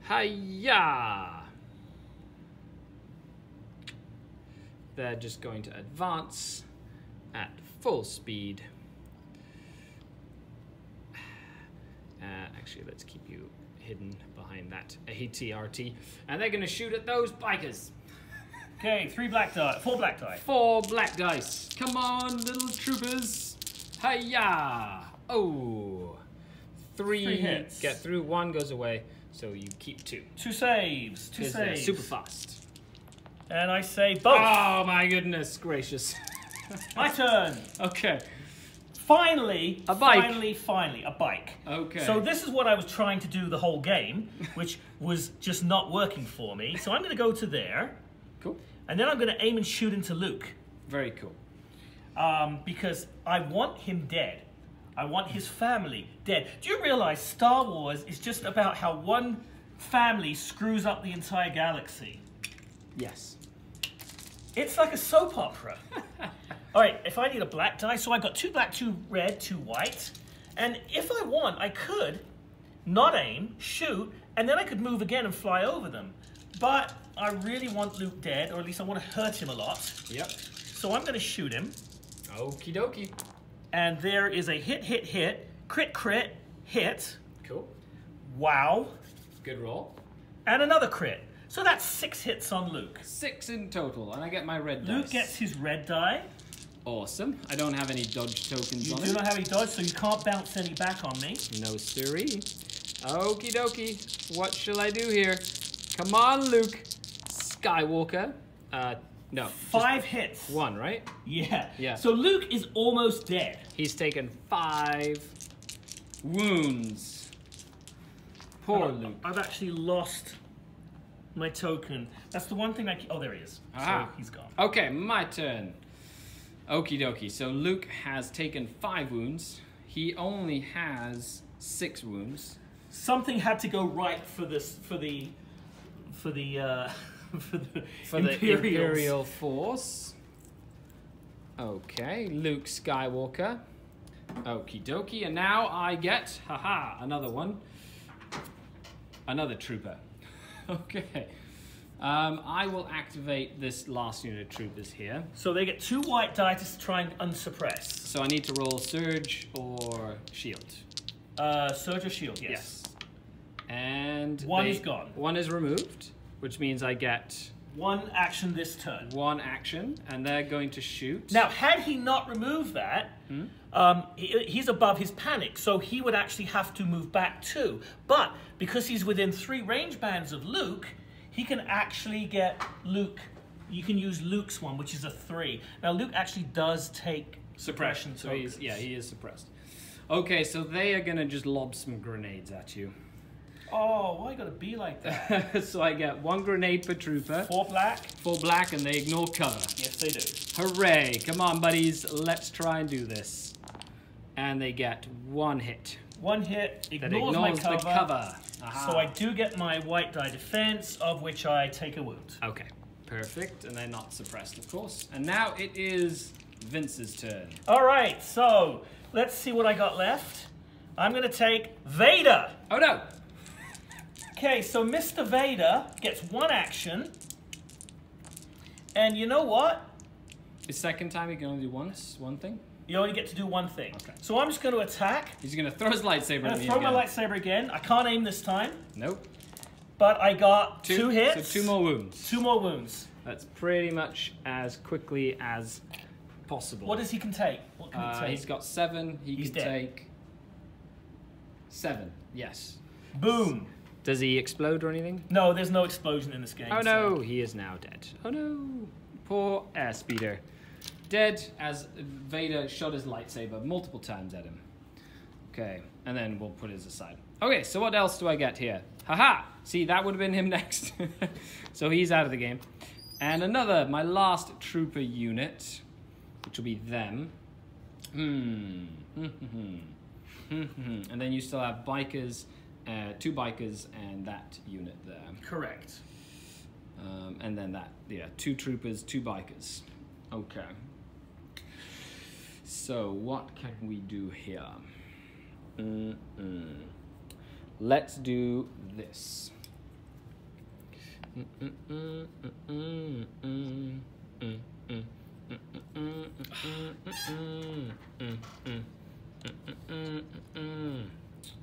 Hiya! They're just going to advance at full speed. Actually, let's keep you hidden behind that ATRT. And they're going to shoot at those bikers. Okay, 4 black die. 4 black dice. Come on, little troopers. Hiya! Oh. 3 hits. Get through, 1 goes away. So you keep 2. 2 saves. 2 'Cause saves. they're super fast. And I say both. Oh my goodness gracious. My turn. Okay. Finally, a bike. Finally, a bike. Okay. So this is what I was trying to do the whole game, which was just not working for me. So I'm going to go to there. Cool. And then I'm going to aim and shoot into Luke. Very cool. Because I want him dead. I want his family dead. Do you realize Star Wars is just about how one family screws up the entire galaxy? Yes. It's like a soap opera. All right, if I need a black die, so I've got 2 black, 2 red, 2 white. And if I want, I could not aim, shoot, and then I could move again and fly over them. But I really want Luke dead, or at least I want to hurt him a lot. Yep. So I'm going to shoot him. Okie dokie. And there is a hit, crit, hit. Cool. Wow. Good roll. And another crit. So that's 6 hits on Luke. 6 in total, and I get my red dice. Luke gets his red die. Awesome. I don't have any dodge tokens You on do it. not have any dodge, so you can't bounce any back on me. No siree. Okie dokie. What shall I do here? Come on, Luke. Skywalker. No. 5 hits. 1, right? Yeah. Yeah. So Luke is almost dead. He's taken 5 wounds. Poor Luke. I've actually lost my token. That's the one thing oh, there he is. Aha. So he's gone. Okay, my turn. Okie dokie. So Luke has taken 5 wounds. He only has 6 wounds. Something had to go right for this, for the Imperial Force. Okay, Luke Skywalker. Okie dokie. And now I get, another one. Another trooper. Okay. I will activate this last unit of troopers here. So they get 2 white die to try and unsuppress. So I need to roll Surge or Shield. Surge or shield, yes. Yes. And 1 is gone. 1 is removed, which means I get 1 action this turn. 1 action, and they're going to shoot. Now, had he not removed that, he's above his panic, so he would actually have to move back too. But because he's within 3 range bands of Luke, he can actually get Luke. You can use Luke's one, which is a 3. Now, Luke actually does take suppression So tokens. he is suppressed. Okay, so they are gonna just lob some grenades at you. Oh, why gotta be like that? So I get 1 grenade per trooper. 4 black. 4 black, and they ignore cover. Yes, they do. Hooray! Come on, buddies. Let's try and do this. And they get 1 hit. 1 hit That ignores my ignores cover. the cover. Aha. So I do get my white die defense, of which I take a wound. Okay, perfect. And they're not suppressed, of course. And now it is Vince's turn. All right, so let's see what I got left. I'm going to take Vader. Oh no! Okay, so Mr. Vader gets 1 action. And you know what? The second time he can only do one thing. You only get to do 1 thing. Okay. So I'm just going to attack. He's gonna throw his lightsaber I'm at going me to throw again. my lightsaber again. I can't aim this time, Nope. but I got 2 hits. So 2 more wounds. 2 more wounds. That's pretty much as quickly as possible. What does he can take? What can he take? He's got 7. He's can dead. take 7. Yes. Boom. Does he explode or anything? No, there's no explosion in this game. Oh so- no, he is now dead. Oh no. Poor airspeeder. Dead as Vader shot his lightsaber multiple times at him. Okay, and then we'll put his aside. Okay, so what else do I get here? Haha! See, that would have been him next. So he's out of the game. And another, my last trooper unit, which will be them. And then you still have bikers, 2 bikers, and that unit there. Correct. And then that, 2 troopers, 2 bikers. Okay. So what can we do here? Let's do this.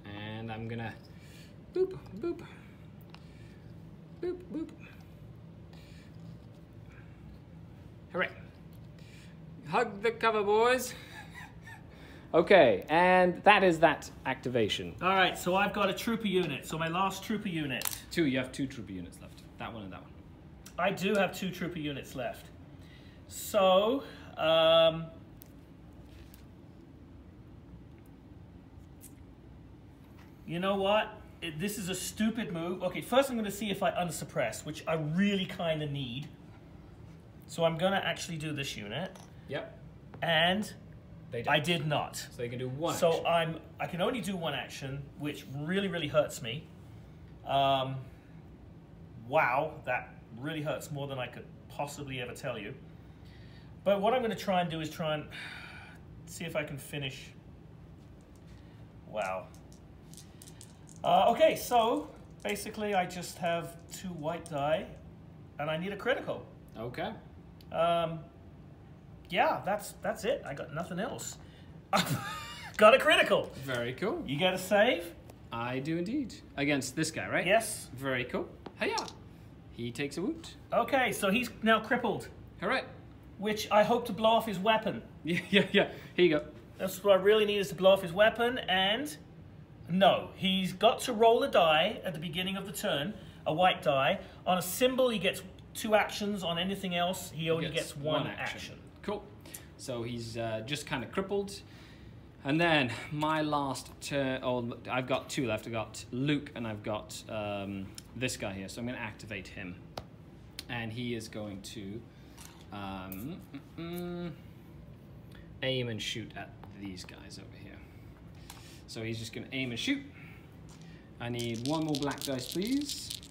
And I'm gonna boop, boop, boop, boop. Hooray. Hug the cover, boys. Okay, and that is that activation. All right, so I've got a trooper unit. So my last trooper unit. You have 2 trooper units left. That one and that one. I do have 2 trooper units left. So, you know what? This is a stupid move. Okay, first I'm going to see if I unsuppress, which I really kind of need. So I'm going to actually do this unit. Yep. And I did not. So you can do 1 So action. I can only do 1 action, which really, really hurts me. Wow, that really hurts more than I could possibly ever tell you. But what I'm going to try and do is try and see if I can finish. Wow. Okay, so basically I just have 2 white die, and I need a critical. Okay. Yeah, that's it. I got nothing else. Got a critical. Very cool. You get a save? I do indeed. Against this guy, right? Yes. Very cool. Hiya. He takes a wound. Okay, so he's now crippled, All right. which I hope to blow off his weapon. Yeah. Here you go. That's what I really need, is to blow off his weapon, and no. He's got to roll a die at the beginning of the turn, a white die. On a symbol, he gets 2 actions. On anything else, he only gets 1 action. Cool. So he's just kind of crippled. And then my last turn, I've got 2 left. I've got Luke and I've got this guy here. So I'm going to activate him. And he is going to aim and shoot at these guys over here. So he's just going to aim and shoot. I need 1 more black dice, please.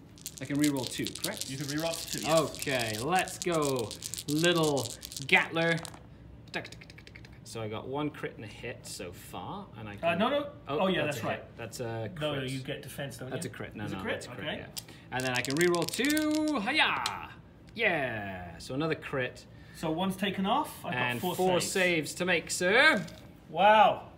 I can reroll 2, correct? You can reroll 2, yes. Okay, let's go. Little Gatler. So I got 1 crit and a hit so far, and I can... No. Oh yeah, that's right. That's a crit. No, you get defense, don't you? That's a crit. No, it's a crit? that's a crit, okay. yeah. And then I can reroll 2. Hiya! Yeah! So another crit. So 1's taken off. I've and got 4 saves to make, sir. Wow.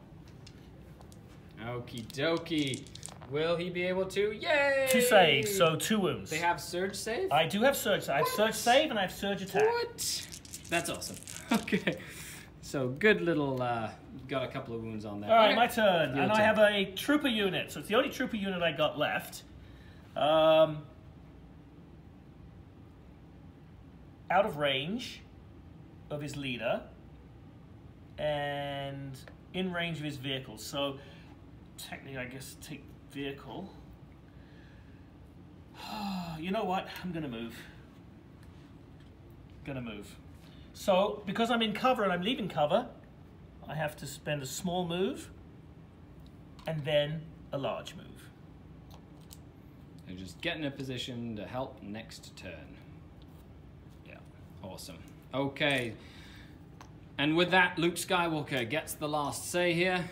Okie dokie. Will he be able to? Yay! 2 saves, so 2 wounds. They have surge save? I do have surge. I have surge save and I have surge attack. What? That's awesome. Okay. So good little, got a couple of wounds on there. All right, okay. my turn. Your and turn. I have a trooper unit. So it's the only trooper unit I got left. Out of range of his leader. And in range of his vehicle. So technically, I guess, take vehicle. You know what? I'm going to move. So, because I'm in cover and I'm leaving cover, I have to spend a small move and then a large move. And just get in a position to help next turn. Yeah, awesome. Okay. And with that, Luke Skywalker gets the last say here.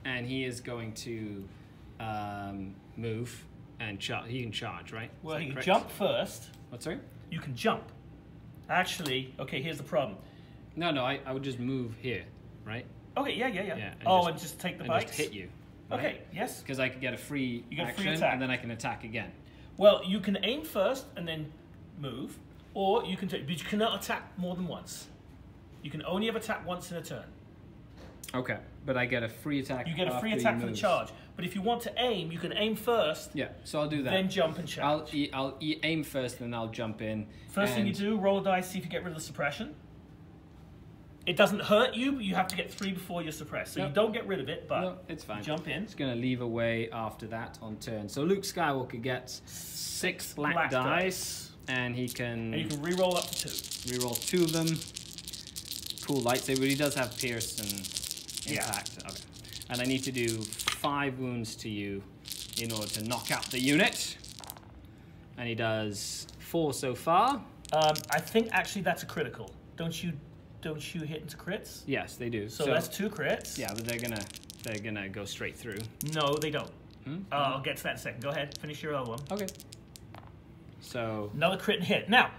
And he is going to move and charge. He can charge, right? Well, he can correct? jump first. What, sorry? You can jump. Actually, okay, here's the problem. No, I would just move here, right? Okay, yeah. and just take the and bikes? just hit you. Right? Okay, yes. Because I could get a free You get a action, free attack. and then I can attack again. Well, you can aim first and then move, or you can take, but you cannot attack more than once. You can only ever attack once in a turn. Okay, but I get a free attack. You get a free after he attack for the moves. charge. But if you want to aim, you can aim first. Yeah, so I'll do that. Then jump and charge. I'll aim first, and then I'll jump in. First thing you do, roll a dice, see if you get rid of the suppression. It doesn't hurt you, but you have to get 3 before you're suppressed. So Yep. you don't get rid of it, but No, it's fine. jump in. It's going to leave away after that on turn. So Luke Skywalker gets 6 black dice, and he can... And you can re-roll up to 2. Reroll 2 of them. Cool lightsaber, but he does have pierce and impact. Yeah. Okay. And I need to do 5 wounds to you in order to knock out the unit. And he does 4 so far. I think actually that's a critical. Don't you don't you hit into crits? Yes, they do. So that's 2 crits. Yeah, but they're gonna go straight through. No, they don't. I'll get to that in a second. Go ahead, finish your other one. Okay. So another crit and hit. Now,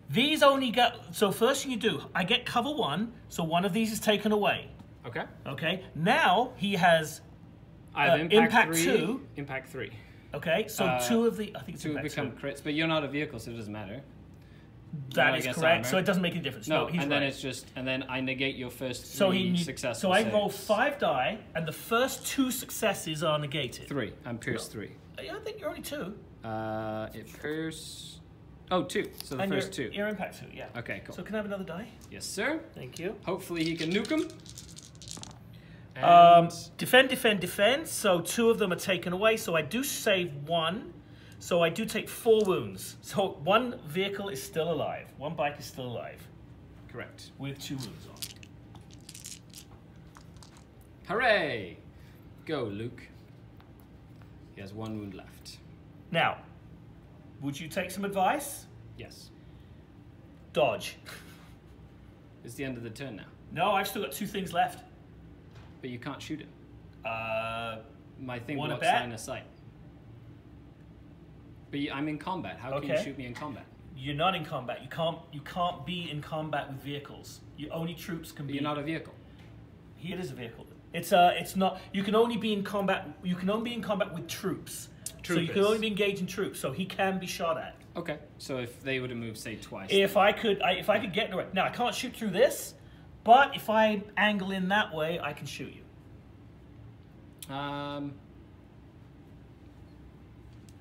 these only got. So first thing you do, I get cover 1, so one of these is taken away. okay. Okay. Now he has. I have impact 3, 2. Impact 3. Okay, so 2 of the. I think it's 2 impact become 2. crits, but you're not a vehicle, so it doesn't matter. That is correct. So it doesn't make any difference. No, he's and then right. it's just, and then I negate your first 3 so successful So I saves. roll 5 die, and the first 2 successes are negated. 3. I'm pierced 3. I think you're only 2. It pierce. Oh, 2. So the And first 2. Your impact 2, yeah. Okay, cool. So can I have another die? Yes, sir. Thank you. Hopefully he can nuke him. And Defend, defend, defend. So 2 of them are taken away. So I do save 1. So I do take 4 wounds. So 1 vehicle is still alive. 1 bike is still alive. correct. With 2 wounds on. Hooray! Go, Luke. He has 1 wound left. Now, would you take some advice? Yes. Dodge. It's the end of the turn now. No, I've still got 2 things left. But you can't shoot him. My thing Wanna blocks bet? line of sight. But I'm in combat. How can you Okay. shoot me in combat? You're not in combat. You can't be in combat with vehicles. Only troops can But be. you're not a vehicle. Here is a vehicle. It's not. You can only be in combat. You can only be in combat with troops. So you can Troopers. only be engaging troops. So he can be shot at. Okay. So if they would have moved, say, twice. If I could get in the way. Now I can't shoot through this, but if I angle in that way, I can shoot you.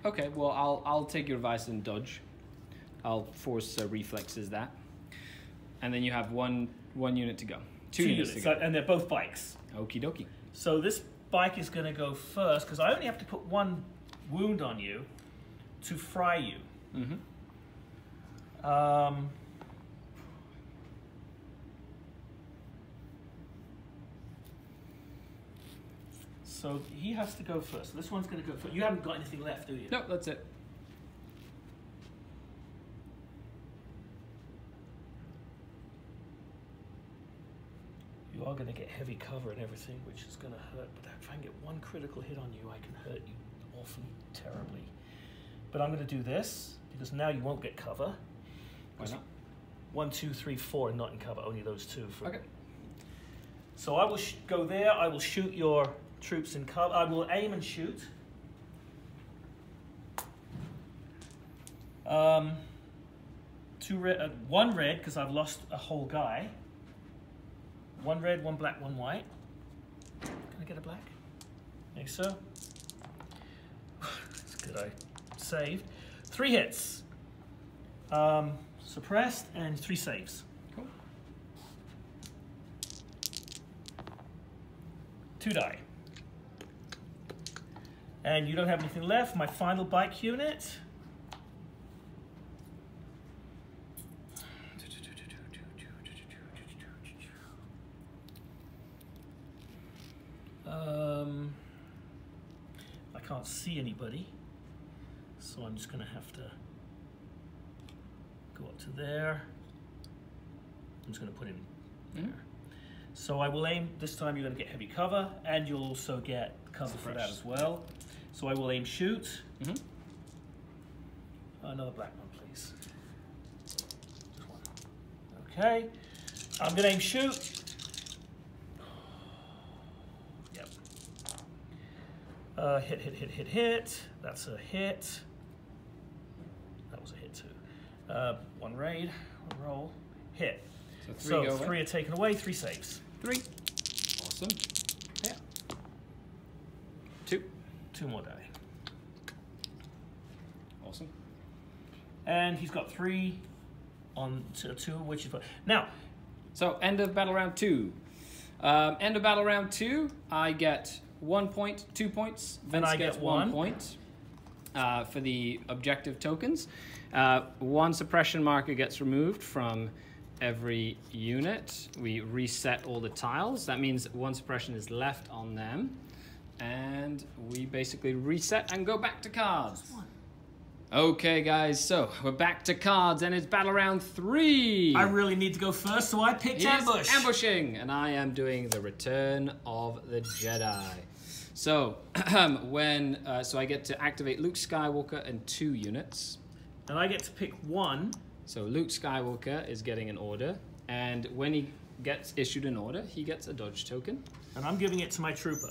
Okay, well, I'll take your advice and dodge. I'll force reflexes that. And then you have one unit to go. 2 units to go. And they're both bikes. Okie dokie. So this bike is going to go first because I only have to put 1 wound on you to fry you. Mm-hmm. So he has to go first. This one's going to go first. You haven't got anything left, do you? No, that's it. You are going to get heavy cover and everything, which is going to hurt. But if I can get 1 critical hit on you, I can hurt you awfully terribly. But I'm going to do this because now you won't get cover. Why not? 1, 2, 3, 4 are not in cover. Only those 2. Okay. So I will go there. I will shoot your troops in cover. I will aim and shoot. 2 red, 1 red because I've lost a whole guy. 1 red, 1 black, 1 white. Can I get a black? Think so. That's good. I saved. 3 hits. Suppressed and 3 saves. Cool. 2 die. And you don't have anything left. My final bike unit. I can't see anybody, so I'm just going to have to go up to there. I'm just going to put him there. So I will aim. This time you're going to get heavy cover, and you'll also get cover for that as well. So I will aim shoot. Another black one, please. Just 1. Okay. I'm going to aim shoot. Yep. Hit, hit, hit, hit, hit. That's a hit. That was a hit too. 1 raid, 1 roll, hit. So 3 go 3 away. are taken away, 3 saves. 3. Awesome. Yeah. 2. 2 more die. Awesome. And he's got 3 on 2, which is now. So end of battle round 2. End of battle round 2, I get 1 point, 2 points. Vince I gets get 1 1 point for the objective tokens. 1 suppression marker gets removed from every unit. We reset all the tiles. That means 1 suppression is left on them. And we basically reset and go back to cards. Just 1. Okay, guys, so we're back to cards, and it's battle round 3. I really need to go first, so I picked He's ambush. ambushing, and I am doing the Return of the Jedi. So, so I get to activate Luke Skywalker and 2 units. And I get to pick 1. So Luke Skywalker is getting an order, and when he gets issued an order, he gets a dodge token. And I'm giving it to my trooper.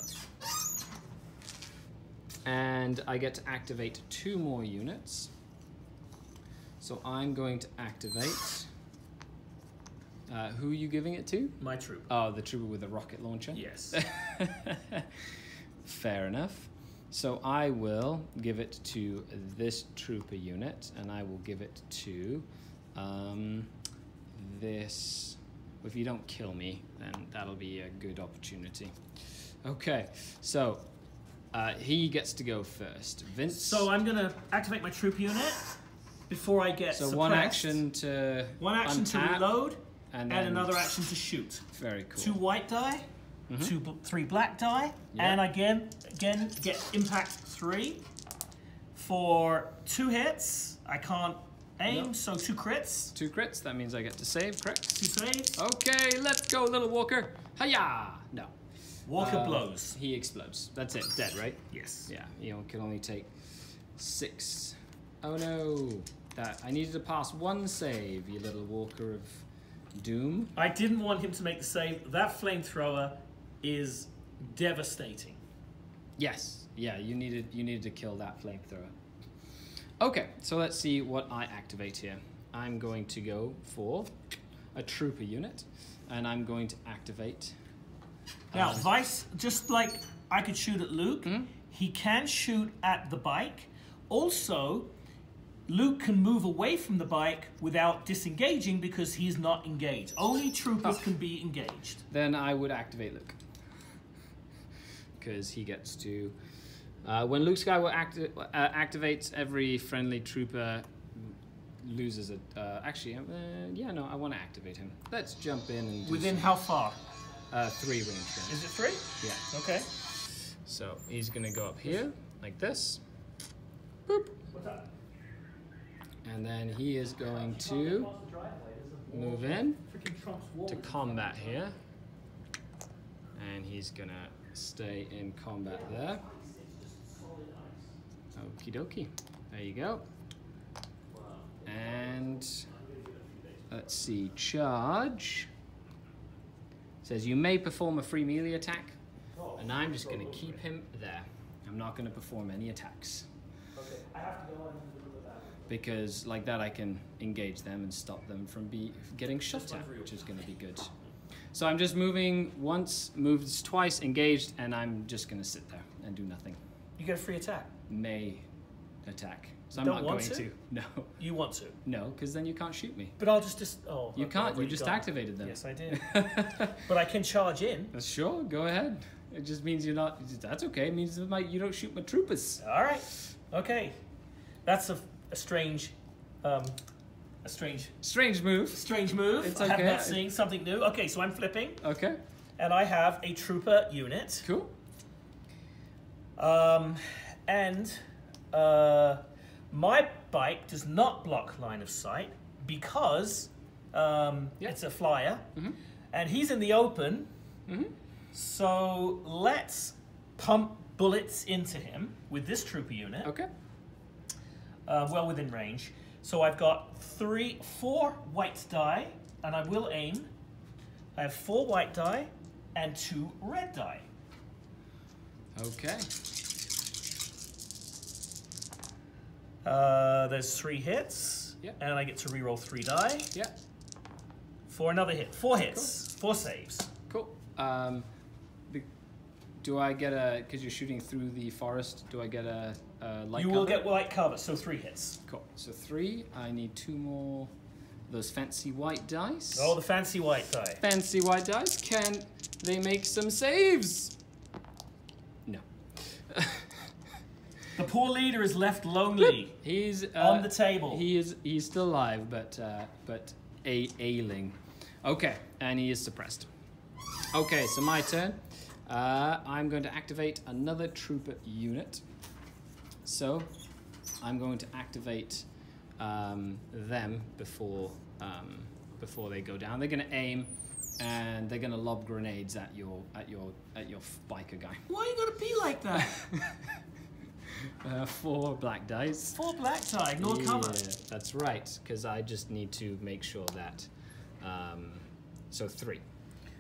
And I get to activate 2 more units. So I'm going to activate... who are you giving it to? My trooper. Oh, the trooper with the rocket launcher? Yes. Fair enough. So I will give it to this trooper unit, and I will give it to this... If you don't kill me, then that'll be a good opportunity. Okay, so... he gets to go first. Vince. So I'm going to activate my troop unit before I get suppressed. One action to untap, to reload, and another action to shoot. Very cool. 2 white die, 3 black die, and again get impact 3 for 2 hits. I can't aim, so 2 crits. 2 crits. That means I get to save. Correct. 2 saves. Okay, let's go, little Walker. Hiya! No. Walker blows. He explodes. That's it. Dead, right? Yes. Yeah. You can only take 6. Oh no! I needed to pass 1 save. You little Walker of doom. I didn't want him to make the save. That flamethrower is devastating. Yes. Yeah. You needed to kill that flamethrower. Okay. So let's see what I activate here. I'm going to go for a trooper unit, and I'm going to activate. Now, Vice, just like I could shoot at Luke, he can shoot at the bike. Also, Luke can move away from the bike without disengaging because he's not engaged. Only troopers can be engaged. Then I would activate Luke. Because he gets to... when Luke Skywalker activates, every friendly trooper loses a... yeah, no, I want to activate him. Let's jump in and do Within how far? 3 range. Is it 3? Yeah. Okay. So he's going to go up here, like this. Boop. And then he is going to move in to combat here. And he's going to stay in combat there. Okie dokie. There you go. And let's see, charge. Says you may perform a free melee attack, and I'm just going to keep him there. I'm not going to perform any attacks. Okay, I have to go on because like that I can engage them and stop them from getting shot at, which is going to be good. So I'm just moving once, moves twice, engaged, and I'm just going to sit there and do nothing. You get a free attack. May attack. So You I'm don't not want going to? to. No. You want to? No, because then you can't shoot me. But I'll just oh. You I've can't. You already just gone. activated them. Yes, I did. But I can charge in. Sure, go ahead. It just means you're not. That's okay. It means you don't shoot my troopers. All right. Okay. That's a strange, Strange move. strange move. It's I have okay. not seen something new. Okay, so I'm flipping, Okay. and I have a trooper unit. Cool. And my bike does not block line of sight because it's a flyer, and he's in the open. So let's pump bullets into him with this trooper unit. Okay. Well within range. So I've got 4 white die, and I will aim. I have 4 white die and 2 red die. Okay. There's 3 hits, Yep. and I get to reroll 3 die Yeah. for another hit. 4 hits, 4 saves. Cool. Do I get a? Because you're shooting through the forest. Do I get a light? You cover? will get light cover, so 3 hits. Cool. So 3. I need 2 more. Those fancy white dice. Oh, the fancy white die. Fancy white dice. Can they make some saves? No. The poor leader is left lonely. He's on the table. He's still alive, but ailing. Okay, and he is suppressed. Okay, so my turn. I'm going to activate another trooper unit. So I'm going to activate them before they go down. They're going to aim, and they're going to lob grenades at your biker guy. Why are you going to be like that? 4 black dice. 4 black die, ignore cover. That's right, because I just need to make sure that. So 3.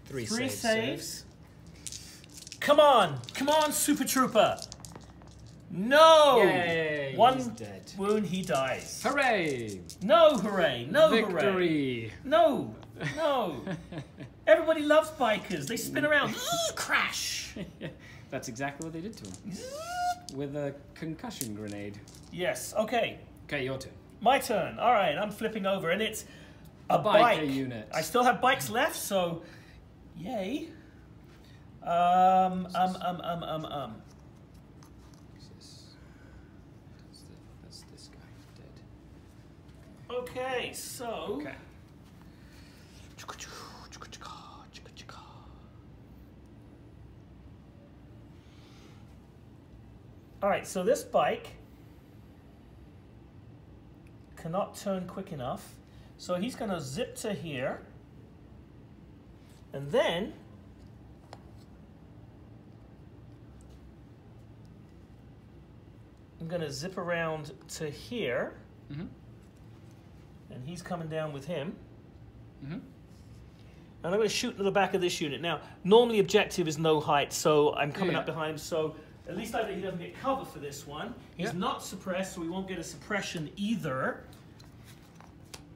3 saves. Come on, Super Trooper. No. Yay, 1 he's dead. wound, he dies. Hooray! No hooray, no Victory. hooray. No. Everybody loves bikers. They spin around. Crash. That's exactly what they did to him. With a concussion grenade. Yes, okay. Okay, your turn. My turn. All right, I'm flipping over, and it's a Biker bike unit. I still have bikes left, so yay. That's this guy dead. Okay, so. Okay. All right, so this bike cannot turn quick enough, so he's going to zip to here, and then I'm going to zip around to here, and he's coming down with him. And I'm going to shoot into the back of this unit. Now, normally objective is no height, so I'm coming up behind him, so at least I think he doesn't get cover for this one. He's not suppressed, so we won't get a suppression either.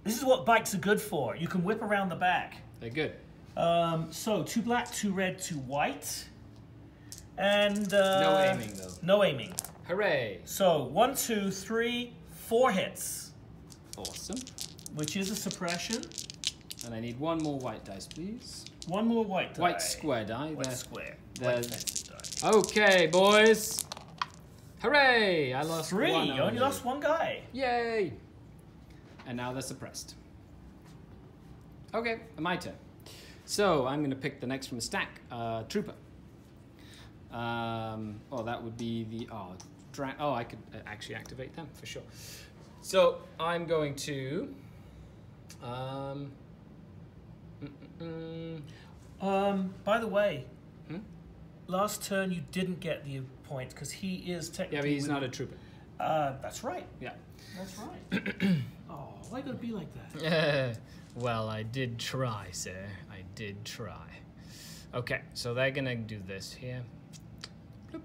This is what bikes are good for. You can whip around the back. They're good. So 2 black, 2 red, 2 white. And no aiming, though. No aiming. Hooray. So 1, 2, 3, 4 hits. Awesome. Which is a suppression. And I need 1 more white dice, please. 1 more white die. White square die. White square. White defensive die. Okay, boys. Hooray! I lost 3. 1. You only lost 1 guy. Yay! And now they're suppressed. Okay, my turn. So I'm going to pick the next from the stack, Trooper. Oh, that would be the I could actually activate them for sure. So I'm going to. By the way, last turn you didn't get the point because he is technically. Yeah, but he's not a trooper. That's right. Yeah. That's right. Oh, why gotta be like that? Well, I did try, sir. I did try. Okay, so they're gonna do this here. Bloop.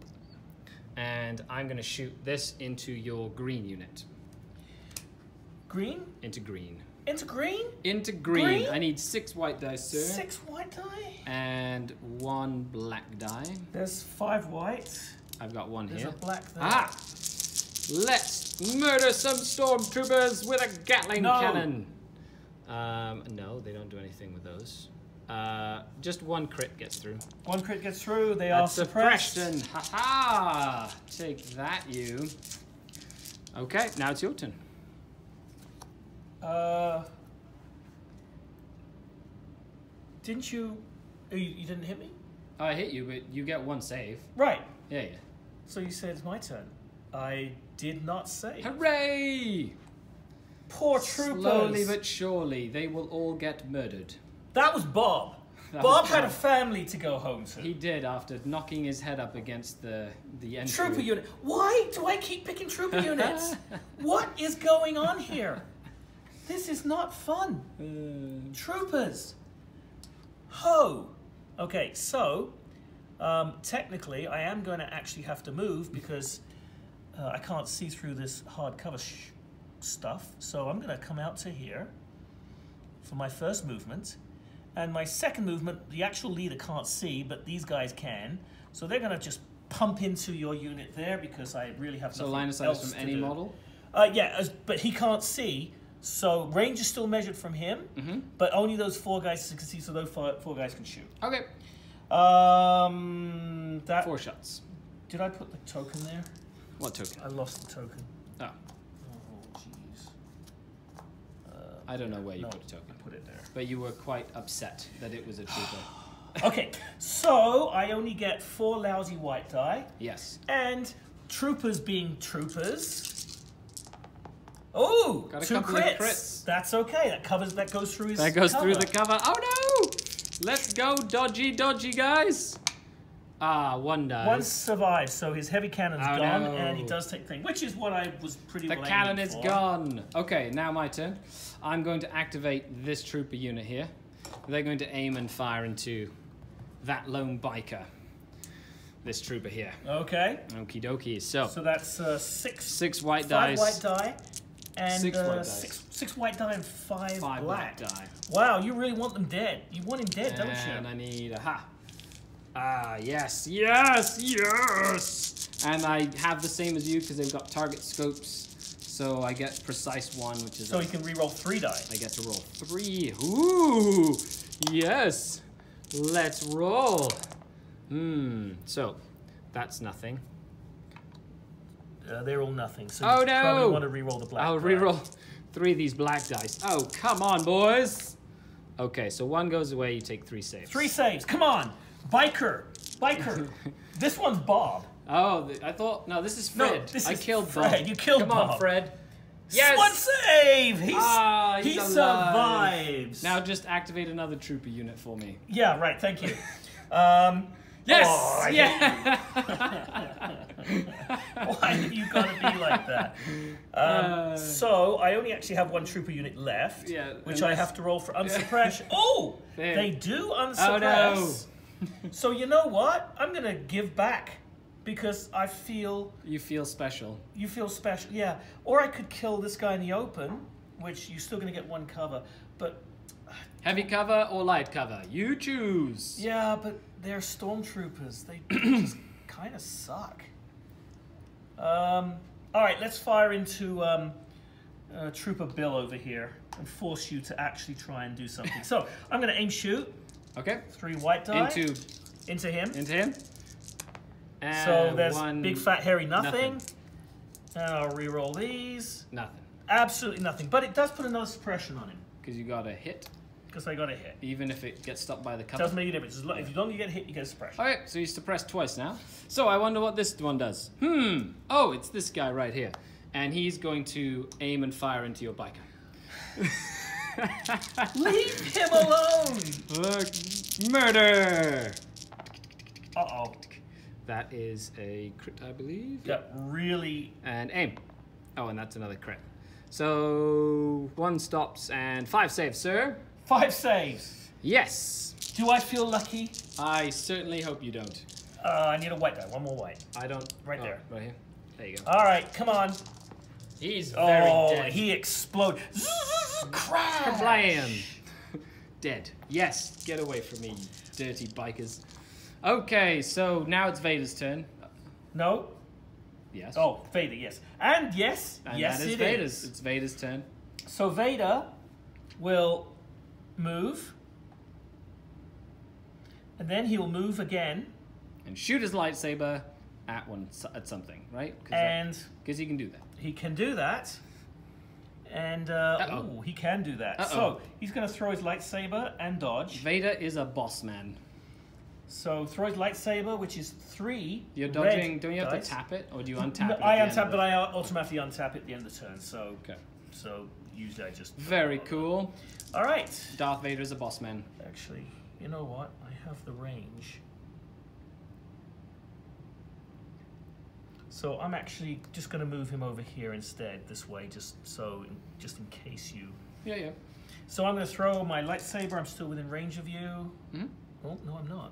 And I'm gonna shoot this into your green unit. Green? Into green. Into green? Into green. I need 6 white dice, sir. 6 white die? And 1 black die. There's 5 whites. I've got 1 here. There's a black there. Ah! Let's murder some stormtroopers with a Gatling cannon. No, they don't do anything with those. Just 1 crit gets through. 1 crit gets through. They are suppressed. Ha-ha! Take that, you. Okay, now it's your turn. Didn't you... You didn't hit me? Oh, I hit you, but you get 1 save. Right. Yeah. So you said it's my turn. I did not save. Hooray! Poor troopers. Slowly but surely, they will all get murdered. That was Bob. Bob had a family to go home to. He did after knocking his head up against the entry. Trooper unit. Why do I keep picking trooper units? What is going on here? This is not fun. Troopers. Ho. Okay, so technically I am going to actually have to move because I can't see through this hardcover stuff. So I'm going to come out to here for my first movement. And my second movement, the actual leader can't see, but these guys can. So they're going to just pump into your unit there because I really have nothing line of sight else from to any do. model? Yeah, but he can't see. So range is still measured from him, but only those 4 guys can see, so those 4 guys can shoot. Okay. 4 shots. Did I put the token there? What token? I lost the token. Oh. Oh, jeez. I don't know where you put a token. I put it there. But you were quite upset that it was a trooper. Okay, so I only get 4 lousy white die. Yes. And troopers being troopers, Oh, Got a 2 couple of crits. crits. That's okay. That goes through his That goes cover. through the cover. Oh no! Let's go, dodgy, guys. Ah, 1 dies. 1 survives, so his heavy cannon's gone, no. and he does take thing, which is what I was pretty The well cannon aiming is for. gone. Okay, now my turn. I'm going to activate this trooper unit here. They're going to aim and fire into that lone biker. This trooper here. Okay. Okie dokie. So that's 6. 6 white 5 dice. white die. And 6 white dice. six white die and 5 5 black. black die. Wow, you really want them dead. You want him dead, don't you? And I need a ha. Ah, yes, yes, yes! And I have the same as you because they've got target scopes. So I get precise 1, which is... So he can re-roll 3 die. I get to roll 3. Ooh! Yes! Let's roll! So, that's nothing. They're all nothing. So Oh, you no! probably want to re-roll the black I'll die. re-roll 3 of these black dice. Oh, come on, boys! Okay, so 1 goes away, you take 3 saves. 3 saves. Come on! Biker! This one's Bob. Oh, I thought... No, this is Fred. No, this I is killed Fred. Bob. You killed Come Bob. on, Fred. Yes! 1 save! He's He alive. survives. Now just activate another trooper unit for me. Yeah, right, thank you. Yes! Oh, I yeah! Why have you got to be like that? So I only actually have 1 trooper unit left, Yeah, which I have to roll for unsuppression. Oh, There. they do unsuppress. Oh, no. So you know what? I'm gonna give back because I feel You feel special. you feel special. Yeah, or I could kill this guy in the open, which you're still gonna get 1 cover. But Heavy cover or light cover? You choose. yeah, but they're stormtroopers. They just kind of suck. All right, let's fire into Trooper Bill over here and force you to actually try and do something. So I'm going to aim shoot. Okay. 3 white die. Into him. him. And So there's 1 big fat hairy nothing. And I'll re-roll these. Nothing. Absolutely nothing. But it does put another suppression on him. Because you got a hit. Because I got a hit. Even if it gets stopped by the cover. Doesn't make a difference. If you don't get hit, you get a suppression. Okay, so he's suppressed twice now. So I wonder what this one does. Oh, it's this guy right here. And he's going to aim and fire into your biker. Leave him alone! Murder! Uh-oh. That is a crit, I believe. That really... And aim. Oh, and that's another crit. So 1 stops and 5 saves, sir. 5 saves. Yes. Do I feel lucky? I certainly hope you don't. I need a white die. 1 more white. I don't. Right there. Right here. There you go. All right, come on. He's very dead. He exploded. Crash! Kablam! Dead. Yes, get away from me, you dirty bikers. Okay, so now it's Vader's turn. No. Yes. Oh, Vader, yes. And yes, And yes that is it Vader's. is. It's Vader's turn. So Vader will move. And then he'll move again. And shoot his lightsaber at something, right? And because he can do that. he can do that. And Uh-oh. he can do that. Uh-oh. So he's going to throw his lightsaber and dodge. Vader is a boss man. So throw his lightsaber, which is 3. You're dodging. red Don't you have dice. to tap it, or do you untap No, it? I at the untap, end? but I automatically untap it at the end of the turn. So, Okay. so usually I just. Very cool. All right. Darth Vader is a boss man. Actually, you know what? I have the range. So I'm actually just going to move him over here instead, this way, just in case you. Yeah, yeah. So I'm going to throw my lightsaber. I'm still within range of you. Hmm? Oh no, I'm not.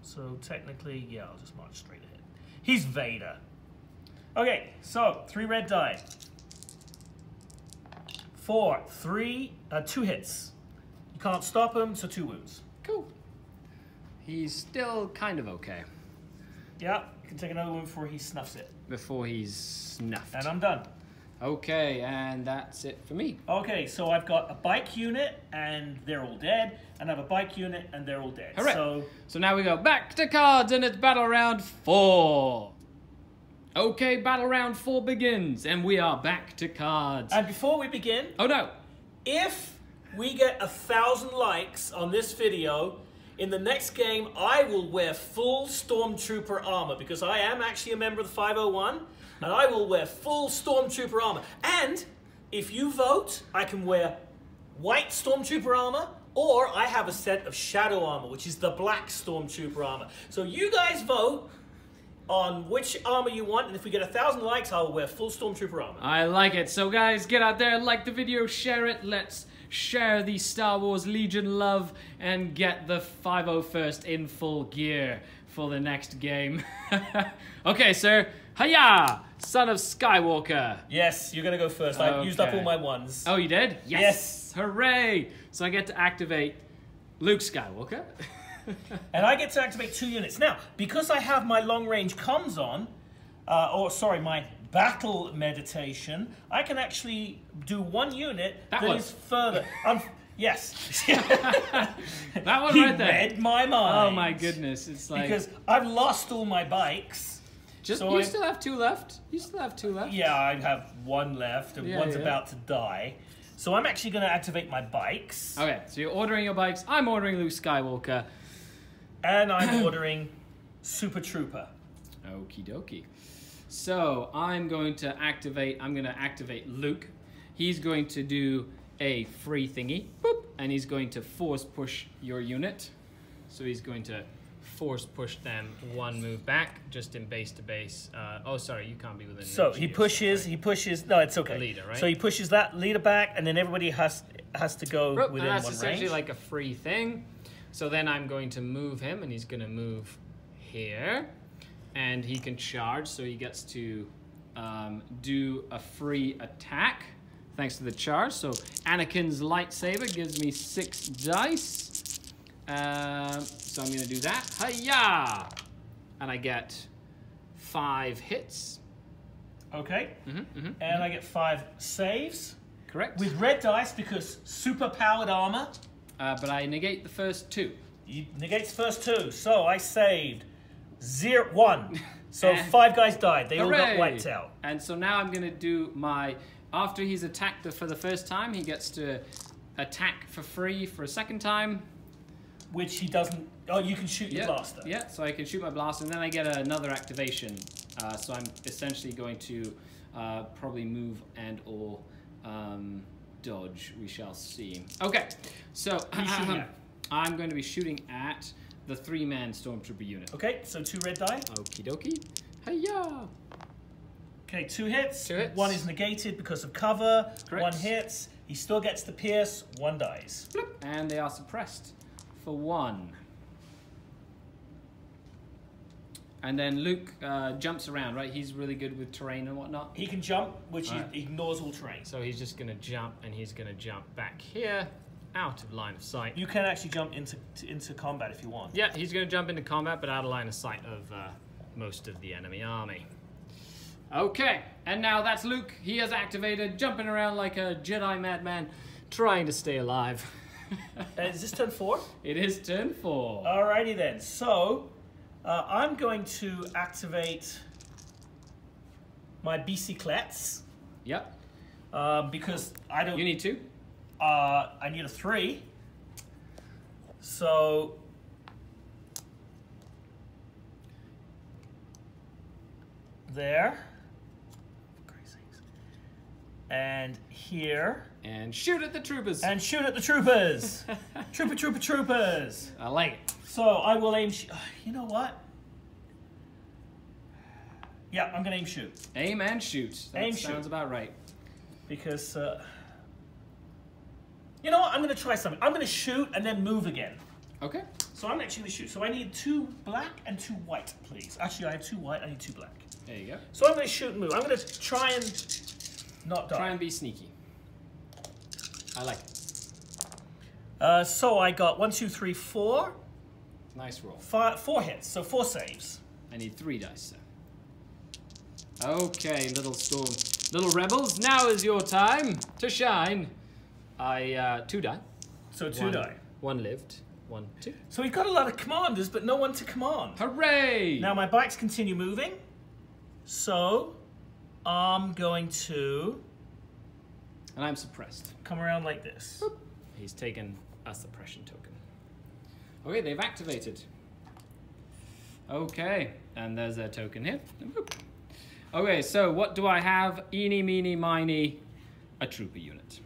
So technically, yeah, I'll just march straight ahead. He's Vader. Okay, so 3 red die. 4, 3, 2 hits. You can't stop him, so 2 wounds. Cool. He's still kind of okay. Yeah, you can take another wound before he snuffs it. Before he's snuffed. And I'm done. Okay, and that's it for me. Okay, so I've got a bike unit, and they're all dead. And I have a bike unit, and they're all dead. Hooray. So now we go back to cards, and it's battle round 4. Okay, battle round 4 begins, and we are back to cards. And before we begin, Oh no! if we get 1,000 likes on this video, in the next game, I will wear full Stormtrooper armor because I am actually a member of the 501, and I will wear full Stormtrooper armor. And if you vote, I can wear white Stormtrooper armor, or I have a set of Shadow armor, which is the black Stormtrooper armor. So you guys vote on which armor you want, and if we get 1,000 likes, I will wear full Stormtrooper armor. I like it. So guys, get out there, like the video, share it. Let's share the Star Wars Legion love and get the 501st in full gear for the next game. Okay, sir. Hiya! Son of Skywalker. Yes, you're gonna go first. I used up all my ones. Oh, you did? Yes. Hooray! So I get to activate Luke Skywalker. And I get to activate 2 units. Now, because I have my long-range comms on, my battle meditation, I can actually do 1 unit that is further. Yes. That one He right there. read my mind. Oh my goodness, it's like... Because I've lost all my bikes. You still have 2 left. You still have 2 left. Yeah, I have 1 left, and one's about to die. So I'm actually going to activate my bikes. Okay, so you're ordering your bikes. I'm ordering Luke Skywalker. And I'm ordering Super Trooper. Okie dokie. So I'm going to activate Luke. He's going to do a free thingy, boop, and he's going to force push your unit. So he's going to force push them 1 move back, just in base to base. Oh, sorry, you can't be within. So he pushes. No, it's okay. The leader, right? So he pushes that leader back, and then everybody has to go within 1 range. That's essentially like a free thing. So then I'm going to move him, and he's going to move here, and he can charge. So he gets to do a free attack thanks to the charge. So Anakin's lightsaber gives me 6 dice. So I'm going to do that. Hiya! And I get 5 hits. Okay. And I get 5 saves. Correct. With red dice because super powered armor. But I negate the first 2. You negate the first 2. So I saved 1. So 5 guys died. They all got wiped out. And so now I'm going to do my... After he's attacked for the first time, he gets to attack for free for a second time. Which he doesn't... Oh, you can shoot your blaster. Yeah, so I can shoot my blaster, and then I get another activation. So I'm essentially going to probably move and or dodge. We shall see. Okay, so I'm going to be shooting at the 3-man Stormtrooper unit. Okay, so 2 red die. Okie dokie. Hiya! Okay, 2 hits. 2 hits. 1 is negated because of cover. Correct. 1 hits. He still gets to pierce. 1 dies. And they are suppressed for 1. And then Luke jumps around, right? He's really good with terrain and whatnot. He can jump, which he ignores all terrain. So he's just going to jump, and he's going to jump back here, out of line of sight. You can actually jump into combat if you want. Yeah, he's going to jump into combat, but out of line of sight of most of the enemy army. Okay, and now that's Luke. He has activated, jumping around like a Jedi madman, trying to stay alive. Is this turn 4? It is turn 4. Alrighty then. So, I'm going to activate my bicyclettes. Yep. Because I don't... You need 2? I need a 3. So... There. For Christ's sakes. And here. And shoot at the troopers. And shoot at the troopers. Troopers. I like it. So I will aim. You know what? Yeah, I'm gonna aim shoot. Aim and shoot. That sounds about right. Because you know what? I'm gonna try something. I'm gonna shoot and then move again. Okay. So I'm actually gonna shoot. So I need 2 black and 2 white, please. Actually, I have 2 white. I need 2 black. There you go. So I'm gonna shoot and move. I'm gonna try and not die. Try and be sneaky. I like it. So I got 1, 2, 3, 4. Nice roll. 4 hits, so 4 saves. I need 3 dice, sir. Okay, little rebels, now is your time to shine. 2 die. So 2 die. 1 lived. 1, 2. So we've got a lot of commanders, but no one to command. Hooray! Now my bikes continue moving. So I'm going to... And I'm suppressed. Come around like this. Boop. He's taken a suppression token. Okay, they've activated. Okay, and there's their token here. Boop. Okay, so what do I have? Eeny, meeny, miny. a trooper unit.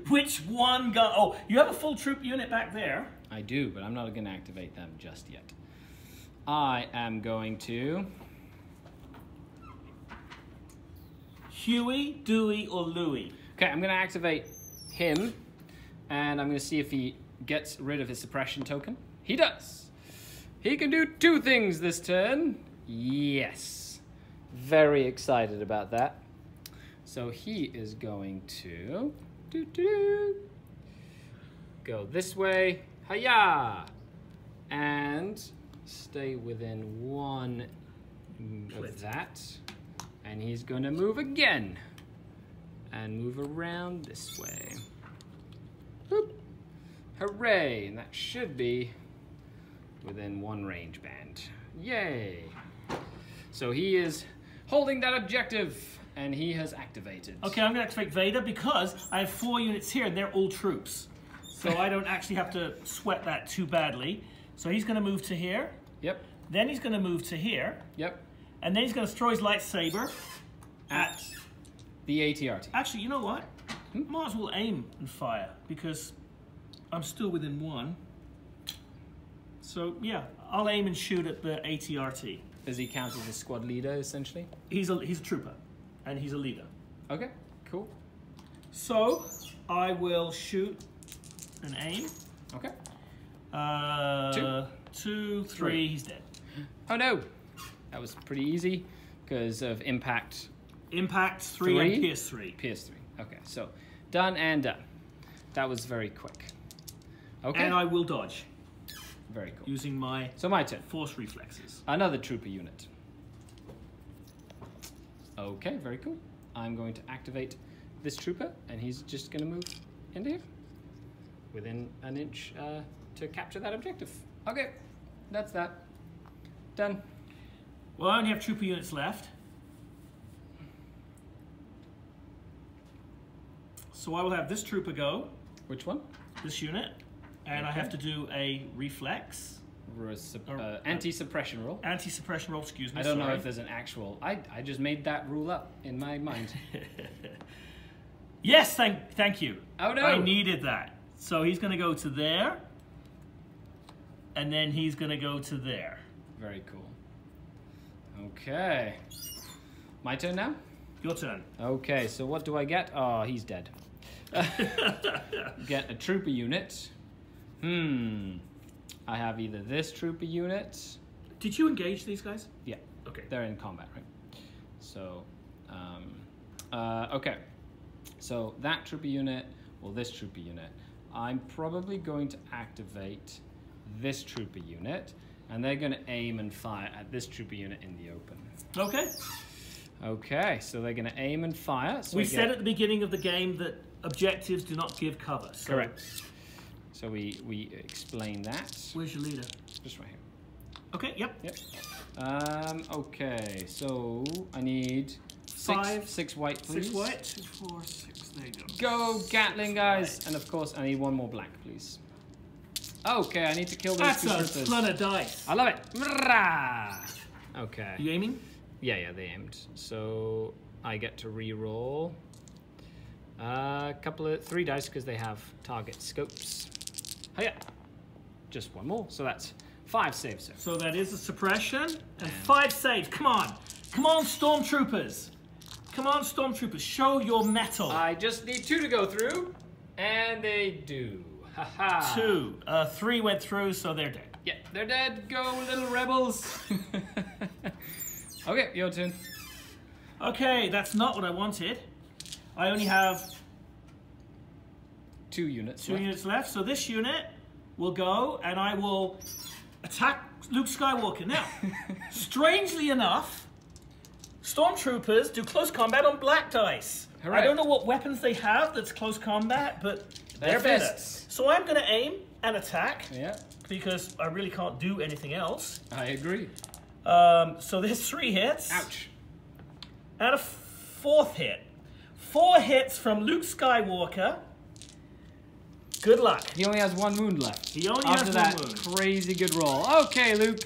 Which one got... Oh, you have a full troop unit back there. I do, but I'm not going to activate them just yet. I am going to... Huey, Dewey, or Louie? Okay, I'm going to activate him, and I'm going to see if he gets rid of his suppression token. He does. He can do 2 things this turn. Yes. Very excited about that. So he is going to go this way. Hiya! And stay within 1 of that. And he's going to move again. And move around this way. Boop. Hooray! And that should be within 1 range band. Yay! So he is holding that objective, and he has activated. Okay, I'm going to activate Vader because I have 4 units here, and they're all troops. So I don't actually have to sweat that too badly. So he's going to move to here. Yep. Then he's going to move to here. Yep. And then he's going to throw his lightsaber At the ATRT. Actually, you know what? Might as well aim and fire because I'm still within 1. So yeah, I'll aim and shoot at the ATRT. Does he count as a squad leader, essentially? He's a trooper, and he's a leader. Okay, cool. So I will shoot and aim. Okay. 2, 3. He's dead. Oh no, that was pretty easy because of impact. Impact 3 and Pierce 3. Pierce 3. Okay, so done and done. That was very quick. Okay. And I will dodge. Very cool. Using my turn. force reflexes. Another trooper unit. Okay, very cool. I'm going to activate this trooper, and he's just going to move into here within an inch to capture that objective. Okay, that's that. Done. Well, I only have trooper units left. So I will have this trooper go. Which one? This unit. And I have to do a reflex. Anti-suppression roll. Anti-suppression roll, excuse me. I don't know if there's an actual... I just made that rule up in my mind. Yes, thank you. Oh no! I needed that. So he's going to go to there. And then he's going to go to there. Very cool. Okay. My turn now? Your turn. Okay, so what do I get? Oh, he's dead. Get a trooper unit. I have either this trooper unit. Did you engage these guys? Yeah. Okay. They're in combat, right? So, okay. So that trooper unit or this trooper unit. I'm probably going to activate this trooper unit, and they're going to aim and fire at this trooper unit in the open. Okay. Okay, so they're going to aim and fire. So we said at the beginning of the game that objectives do not give cover. So correct. So we explain that. Where's your leader? Just right here. Okay, yep. Okay, so I need six white, please. 6 white. 2, 4, 6. There you go. Go, Gatling, guys. White. And of course, I need 1 more black, please. Okay, I need to kill those 2 troopers. That's a ton of dice. I love it. Okay. You aiming? Yeah, they aimed. So I get to re-roll a couple of 3 dice because they have target scopes. Oh yeah, just 1 more. So that's 5 saves. Sir. So that is a suppression and 5 saves. Come on, stormtroopers! Come on, stormtroopers! Show your mettle. I just need 2 to go through, and they do. Haha. 2, 3 went through, so they're dead. Yeah, they're dead. Go, little rebels. Okay, your turn. Okay, that's not what I wanted. I only have 2 units. 2 units left. So this unit will go, and I will attack Luke Skywalker. Now, strangely enough, stormtroopers do close combat on black dice. Hooray. I don't know what weapons they have that's close combat, but they're better. So I'm going to aim and attack. Yeah. Because I really can't do anything else. I agree. So there's 3 hits. Ouch. And a 4th hit. 4 hits from Luke Skywalker. Good luck. He only has 1 wound left. He only After has that 1 wound. Crazy good roll. Okay, Luke.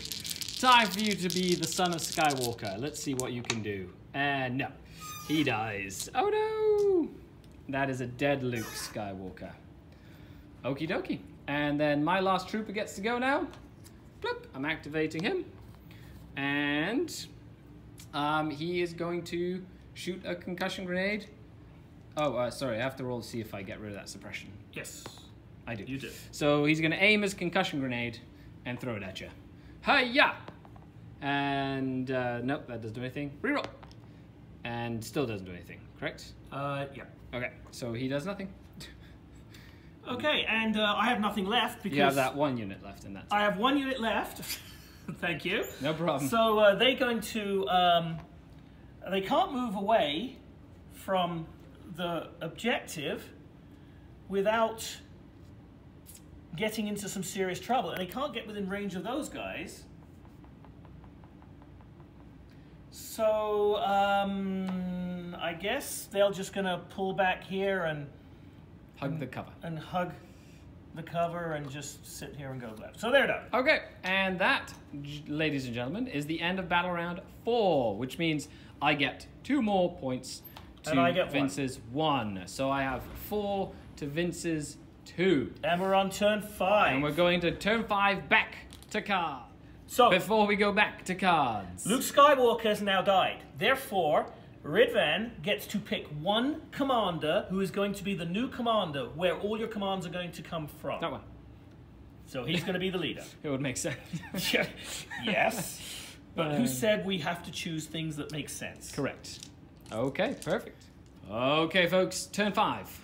time for you to be the son of Skywalker. Let's see what you can do. And no, he dies. Oh no! That is a dead Luke Skywalker. Okie dokie. And then my last trooper gets to go now. Bloop, I'm activating him. And he is going to shoot a concussion grenade. Oh, sorry, I have to roll to see if I get rid of that suppression. Yes. I do. You do. So he's going to aim his concussion grenade and throw it at you. Hi-ya! And nope, that doesn't do anything. Reroll. And still doesn't do anything, correct? Yeah. Okay, so he does nothing. Okay, and I have nothing left because... You have that one unit left in that. I have one unit left. Thank you. No problem. So they're going to... they can't move away from the objective without getting into some serious trouble. And they can't get within range of those guys. So, I guess they're just going to pull back here and... Hug the cover. And hug the cover and just sit here and go left. So they're done. Okay, and that, ladies and gentlemen, is the end of battle round 4, which means I get 2 more points to And I get Vince's 1. So I have 4 to Vince's 2. And we're on turn 5. And we're going to turn 5 back to cards. So, Before we go back to cards. Luke Skywalker has now died. Therefore, Ridvan gets to pick one commander who is going to be the new commander where all your commands are going to come from. That one. So he's going to be the leader. It would make sense. Yes. But who said we have to choose things that make sense? Correct. Okay, perfect. Okay, folks, turn 5.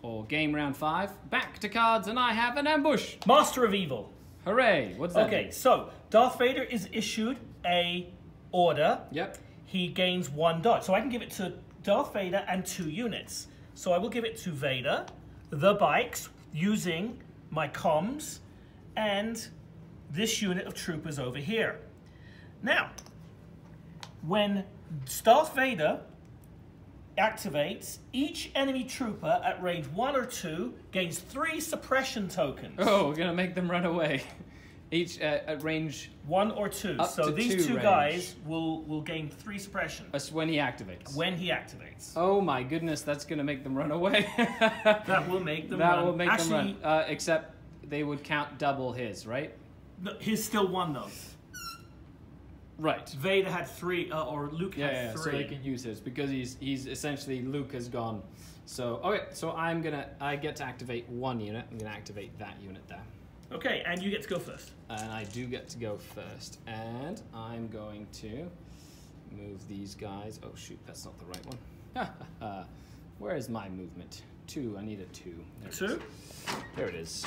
Or game round 5. Back to cards, and I have an ambush. Master of Evil. Hooray. What's that? Okay, so Darth Vader is issued a order. Yep. He gains 1 dodge. So I can give it to Darth Vader and 2 units. So I will give it to Vader, the bikes, using my comms, and this unit of troopers over here. Now, when Darth Vader activates, each enemy trooper at range 1 or 2 gains 3 suppression tokens. Oh, we're going to make them run away. Each at range 1 or 2. Up So to these 2 two guys will gain 3 suppression. That's when he activates. When he activates. Oh my goodness, that's going to make them run away. That will make them run. That will make Actually, them run. Except they would count double his, right? His still 1 though. Right. Vader had 3, or Luke had 3. So they can use his because he's essentially Luke has gone. So okay, so I get to activate 1 unit. I'm gonna activate that unit there. Okay, and you get to go first. And I do get to go first, and I'm going to move these guys. Oh shoot, that's not the right one. Where is my movement? 2. I need a 2. There it 2. is. There it is.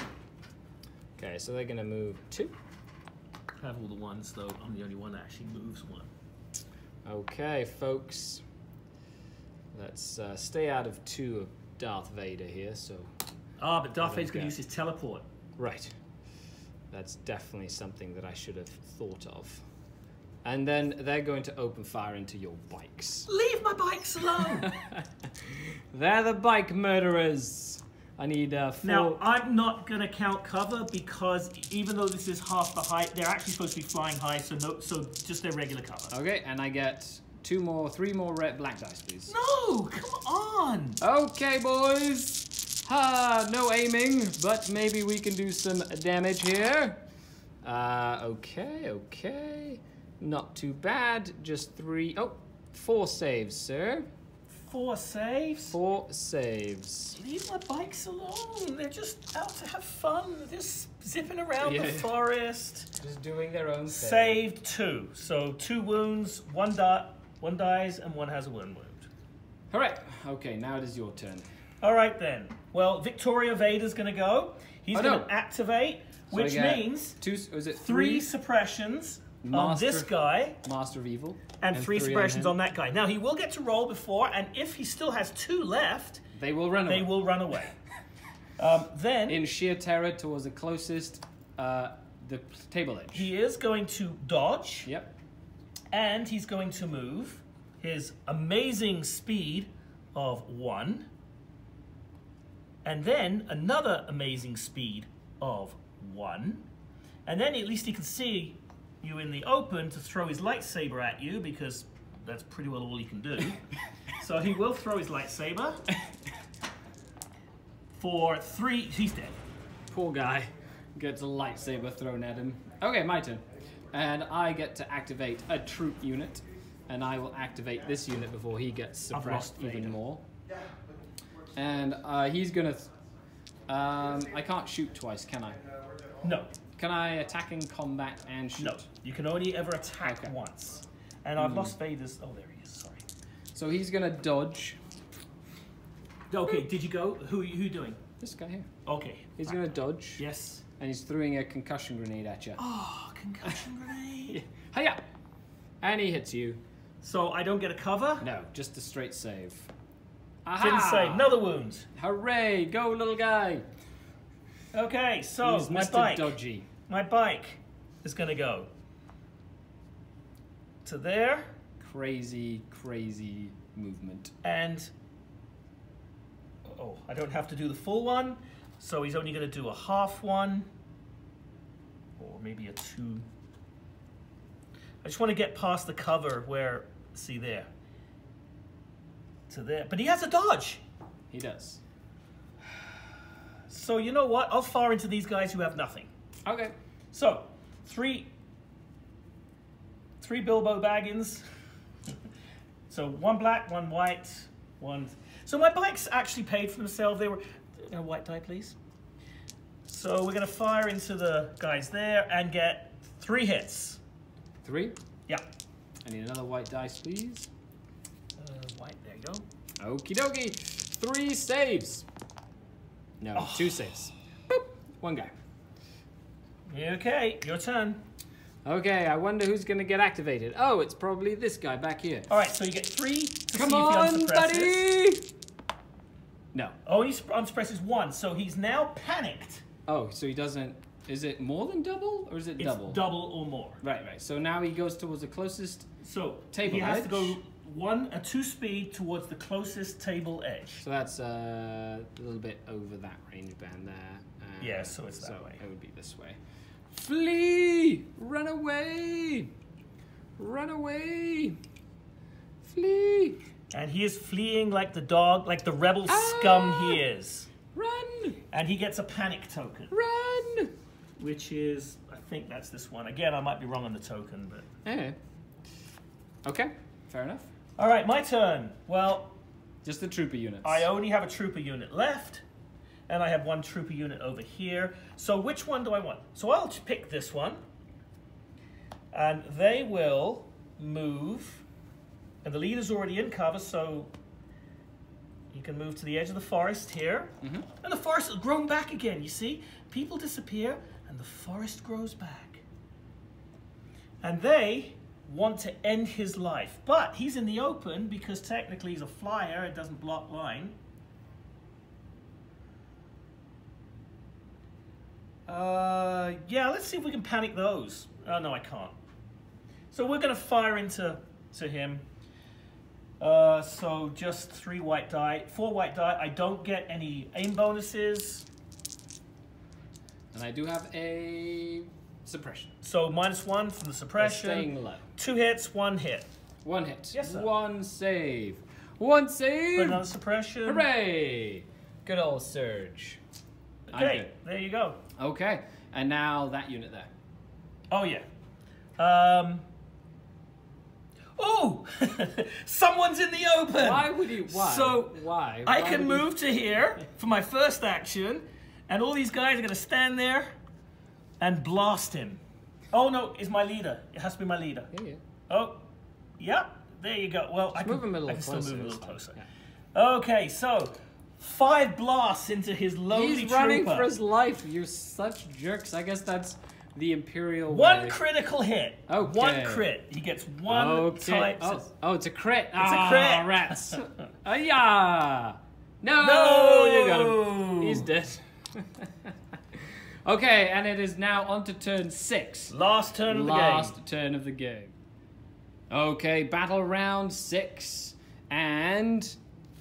Okay, so they're gonna move 2. I have all the ones though. I'm the only one that actually moves 1. Okay, folks. Let's stay out of 2 of Darth Vader here. So. But Darth Vader's going to use his teleport. Right. That's definitely something that I should have thought of. And then they're going to open fire into your bikes. Leave my bikes alone! They're the bike murderers. I need 4... Now, I'm not going to count cover because even though this is half the height, they're actually supposed to be flying high, so just their regular cover. Okay, and I get 3 more red black dice, please. No, come on! Okay, boys. No aiming, but maybe we can do some damage here. Okay. Not too bad. Just 4 saves, sir. 4 saves? 4 saves. Leave my bikes alone. They're just out to have fun. They're just zipping around the forest. Just doing their own thing. Saved 2. So 2 wounds, 1 dies, and 1 has a 1 wound. All right. Okay, now it is your turn. All right, then. Well, Victoria Vader's going to go. He's going to activate, which means 3 suppressions on this guy. Master of Evil. And 3 suppressions on that guy. Now, he will get to roll before, and if he still has 2 left... They will run away. They will run away. Then... In sheer terror towards the closest, the table edge. He is going to dodge. Yep. And he's going to move his amazing speed of 1. And then another amazing speed of 1. And then at least he can see, you in the open to throw his lightsaber at you because that's pretty well all he can do. So he will throw his lightsaber for 3. He's dead. Poor guy gets a lightsaber thrown at him. Okay, my turn. And I get to activate a troop unit. And I will activate this unit before he gets suppressed even more. And he's gonna... I can't shoot twice, can I? No. Can I attack in combat and shoot? No. You can only ever attack once. And I've lost Vader's... Oh, there he is. Sorry. So he's gonna dodge. Okay, did you go? Who are you doing? This guy here. Okay. He's gonna dodge. Yes. And he's throwing a concussion grenade at you. Oh, concussion grenade. Hiya! And he hits you. So I don't get a cover? No, just a straight save. Didn't save. Another wound. Hooray! Go, little guy! Okay, so He's my Mr. bike. Dodgy. My bike is going to go to there. Crazy, crazy movement. And, oh, I don't have to do the full one. So he's only going to do a half one. Or maybe a 2. I just want to get past the cover where, see there. To there. But he has a dodge. He does. So you know what? I'll fire into these guys who have nothing. Okay. So, 3 Bilbo Baggins. So 1 black, 1 white, 1... So my bikes actually paid for themselves. They were... A white die, please. So we're going to fire into the guys there and get 3 hits. 3? Yeah. I need another white dice, please. White, there you go. Okie dokie. 3 saves. No, 2 saves. Boop. 1 guy. Okay, your turn. Okay, I wonder who's going to get activated. Oh, it's probably this guy back here. All right, so you get 3 to Come see on, if he unsuppresses. buddy! No. Oh, he unsuppresses 1, so he's now panicked. Oh, so he doesn't... Is it more than double, or is it double? It's double or more. Right. So now he goes towards the closest So table he has edge. to go a 2 speed towards the closest table edge. So that's a little bit over that range band there. Yeah, so it's that way. It would be this way. Flee! Run away! Run away! Flee! And he is fleeing like the dog, like the rebel scum he is. Run! And he gets a panic token. Run! Which is, I think that's this one. Again, I might be wrong on the token, but... Yeah. Okay, fair enough. All right, my turn. Well... Just the trooper units. I only have a trooper unit left. And I have 1 trooper unit over here. So which one do I want? So I'll pick this one. And they will move. And the leader's already in cover, so he can move to the edge of the forest here. Mm-hmm. And the forest has grown back again, you see? People disappear, and the forest grows back. And they want to end his life. But he's in the open because technically he's a flyer. It doesn't block line. Yeah, let's see if we can panic those. Oh, no, I can't. So we're going to fire into him. So just 3 white die, 4 white die. I don't get any aim bonuses. And I do have a suppression. So -1 from the suppression. Staying low. 2 hits, 1 hit. 1 hit. Yes, sir. 1 save. 1 save. But another suppression. Hooray! Good old Surge. Okay, there you go. Okay, and now that unit there. Oh, yeah. Oh! Someone's in the open! Why would you? Why? So, why? I Why can would you- move to here for my first action, and all these guys are going to stand there and blast him. Oh, no, it's my leader. It has to be my leader. Yeah. Oh, yep, there you go. Well, I can, move him a little I can still closer, move a little it's closer. fine, Okay, so 5 blasts into his lowly He's running trooper. for his life. You're such jerks. I guess that's the Imperial 1 way. critical hit. Okay. 1 crit. He gets 1 type. Oh, it's a crit. It's a crit. Rats. Yeah. No. No! You got him. He's dead. Okay, and it is now on to turn 6. Last turn of the game. Last turn of the game. Okay, battle round 6. And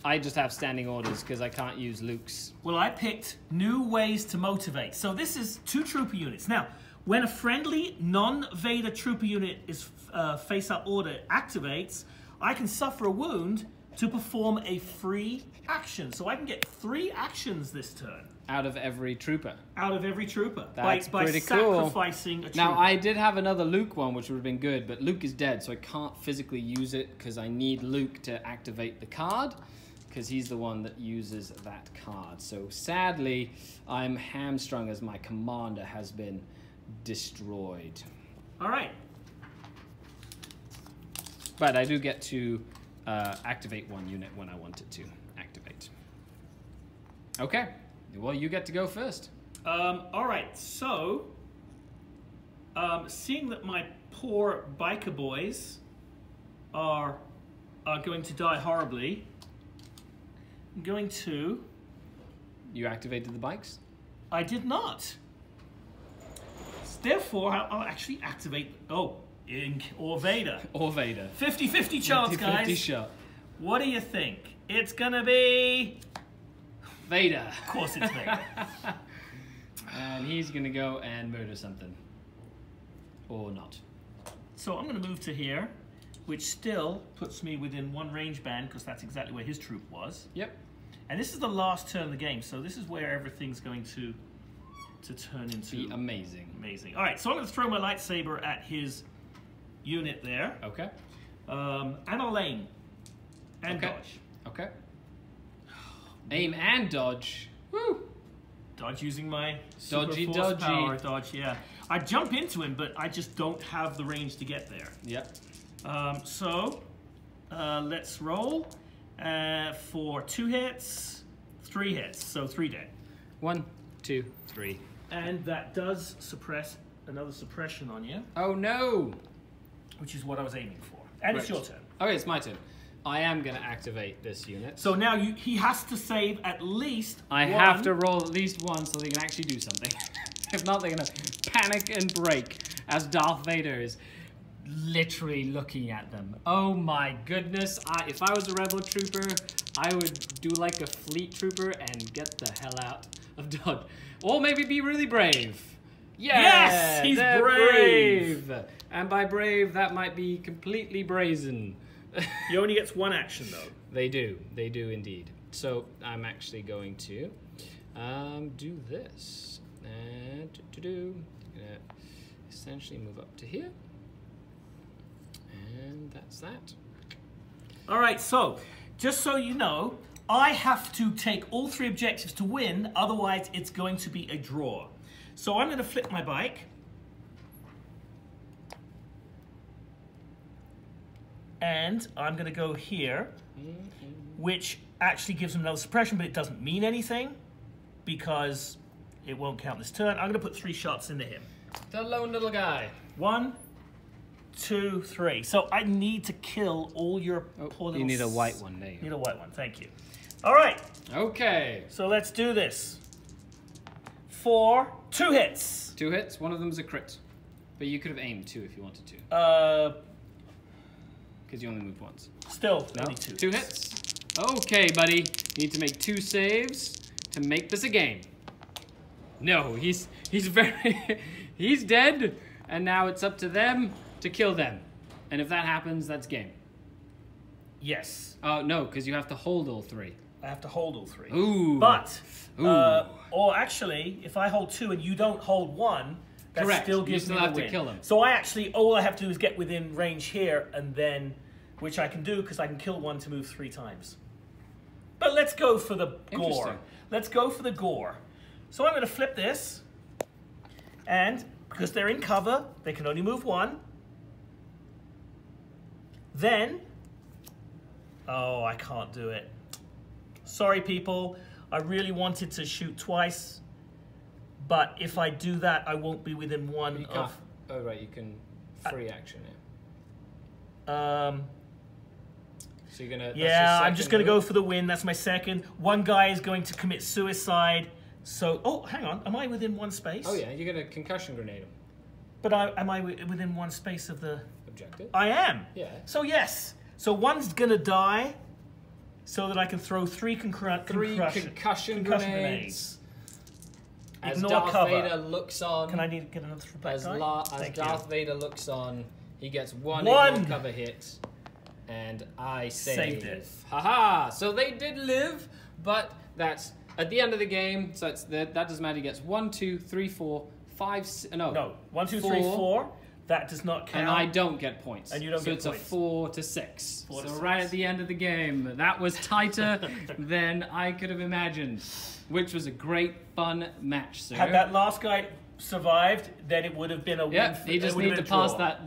I just have standing orders because I can't use Luke's. Well, I picked new ways to motivate. So this is 2 trooper units. Now, When a friendly non-Vader trooper unit is face-up order activates, I can suffer a wound to perform a free action. So I can get 3 actions this turn. Out of every trooper. Out of every trooper. That's by pretty cool. sacrificing a trooper. Now, I did have another Luke one, which would have been good, but Luke is dead, so I can't physically use it because I need Luke to activate the card, because he's the one that uses that card. So sadly, I'm hamstrung as my commander has been destroyed. All right. But I do get to activate 1 unit when I want it to activate. Okay. Well, you get to go first. All right, so seeing that my poor biker boys are going to die horribly, I'm going to... You activated the bikes? I did not. Therefore, I'll actually activate... Oh, or Vader. Or Vader. 50-50 chance, 50-50 guys. shot. What do you think? It's going to be... Vader. Of course it's Vader. And he's going to go and murder something. Or not. So I'm going to move to here, which still puts me within 1 range band, because that's exactly where his troop was. Yep. And this is the last turn of the game, so this is where everything's going to turn into... Be amazing. Amazing. All right, so I'm going to throw my lightsaber at his unit there. Okay. And I'll aim. And Okay. dodge. Okay. Aim and dodge. Woo! Dodge using my Dodgy, super force dodgy. power dodge, yeah. I jump into him, but I just don't have the range to get there. Yep. So let's roll for 2 hits, 3 hits, so 3 dead. 1, 2, 3. And that does suppress another suppression on you, Oh no! which is what I was aiming for. And it's Right. your turn. Okay, it's my turn. I am going to activate this unit. So now he has to save at least I one. have to roll at least 1 so they can actually do something. If not, they're going to panic and break as Darth Vader is literally looking at them. Oh my goodness. If I was a rebel trooper, I would do like a fleet trooper and get the hell out of Dodge. Or maybe be really brave. Yeah, Yes, he's they're brave. And by brave, that might be completely brazen. He only gets 1 action though. They do indeed. So I'm actually going to do this. And gonna essentially move up to here. And that's that. All right, so just so you know, I have to take all 3 objectives to win, otherwise it's going to be a draw. So I'm going to flip my bike. And I'm going to go here, which actually gives him another suppression, but it doesn't mean anything because it won't count this turn. I'm going to put 3 shots into him. The lone little guy. 1, 2, 3. So I need to kill all your poor little... You need a white one, there you You go. need a white one, thank you. All right, Okay. so let's do this. For 2 hits. 2 hits, one of them's a crit. But you could have aimed 2 if you wanted to. Because you only moved once. Still, No? only 2. 2 hits. Okay, buddy. You need to make 2 saves to make this a game. No, he's very... he's dead, and now it's up to them to kill them. And if that happens, that's game. Yes, No, because you have to hold all 3. I have to hold all 3. Ooh. But, Ooh. or actually, if I hold 2 and you don't hold 1, that Correct. still You gives still me the have to win. kill him. So I actually, all I have to do is get within range here, and then, which I can do because I can kill 1 to move 3 times. But let's go for the gore. Interesting. Let's go for the gore. So I'm going to flip this, and because they're in cover, they can only move 1. Then, oh, I can't do it. Sorry, people. I really wanted to shoot twice, but if I do that, I won't be within 1 You can't. of... Oh, right, you can free action it. So you're gonna... Yeah, I'm just going to go for the win. That's my second. 1 guy is going to commit suicide. So, oh, hang on. Am I within 1 space? Oh, yeah, you're going to concussion grenade him. But am I within 1 space of the... Objective? I am. Yeah. So, yes. So, 1's going to die so that I can throw 3 concussion concussion grenades. As Ignore Darth cover. Vader looks on, Can I need to get another back as die? Darth Vader looks on, he gets one cover hit, and I saved it. Haha! So they did live, but that's at the end of the game. So it's that doesn't matter. He gets 1, 2, 3, 4, 5. No, 1, 2, 3, 4. That does not count. And I don't get points. And you don't get points. So it's a 4 to 6. 4 to 6. Right at the end of the game, that was tighter than I could have imagined, which was a great, fun match, sir. Had that last guy survived, then it would have been a win. Yep, he just needed to pass that.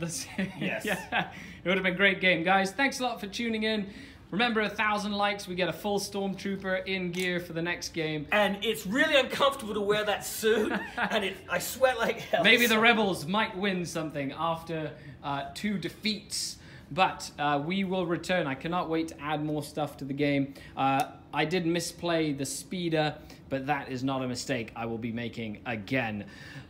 Yes. Yeah, it would have been a great game. Guys, thanks a lot for tuning in. Remember, 1,000 likes, we get a full Stormtrooper in gear for the next game. And it's really uncomfortable to wear that suit, and I sweat like hell. Maybe the Rebels might win something after 2 defeats, but we will return. I cannot wait to add more stuff to the game. I did misplay the speeder, but that is not a mistake I will be making again.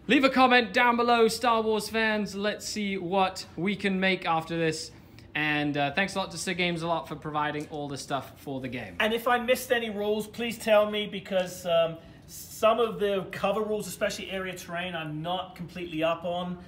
Leave a comment down below, Star Wars fans. Let's see what we can make after this. And thanks a lot to Sig Games a lot for providing all the stuff for the game. And if I missed any rules, please tell me, because some of the cover rules, especially area terrain, I'm not completely up on.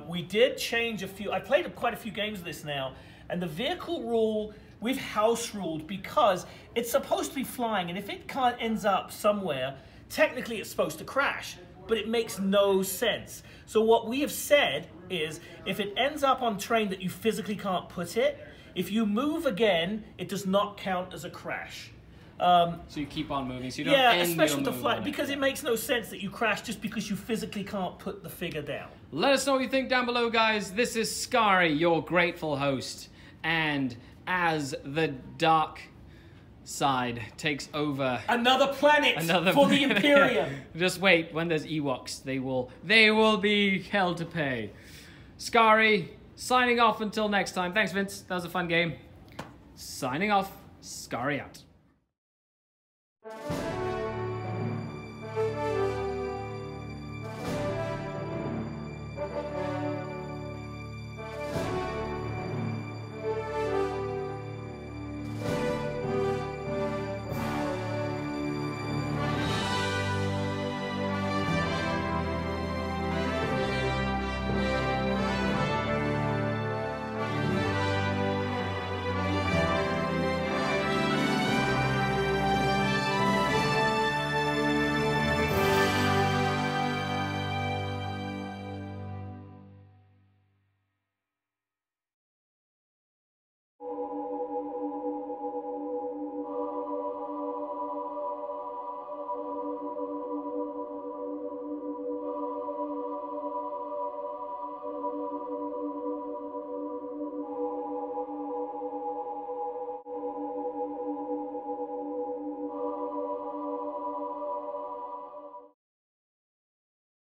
We did change a few. I played quite a few games of this now, and the vehicle rule we've house ruled because it's supposed to be flying, and if it ends up somewhere, technically it's supposed to crash, but it makes no sense. So what we have said is, if it ends up on terrain that you physically can't put it, if you move again, it does not count as a crash. So you keep on moving, so you don't end especially your with the flight, move because it makes no sense that you crash just because you physically can't put the figure down. Let us know what you think down below, guys. This is Skary, your grateful host. And as the dark side takes over Another planet for the Imperium. Just wait, when there's Ewoks, they will be held to pay. Skary, signing off until next time. Thanks, Vince. That was a fun game. Signing off. Skary out.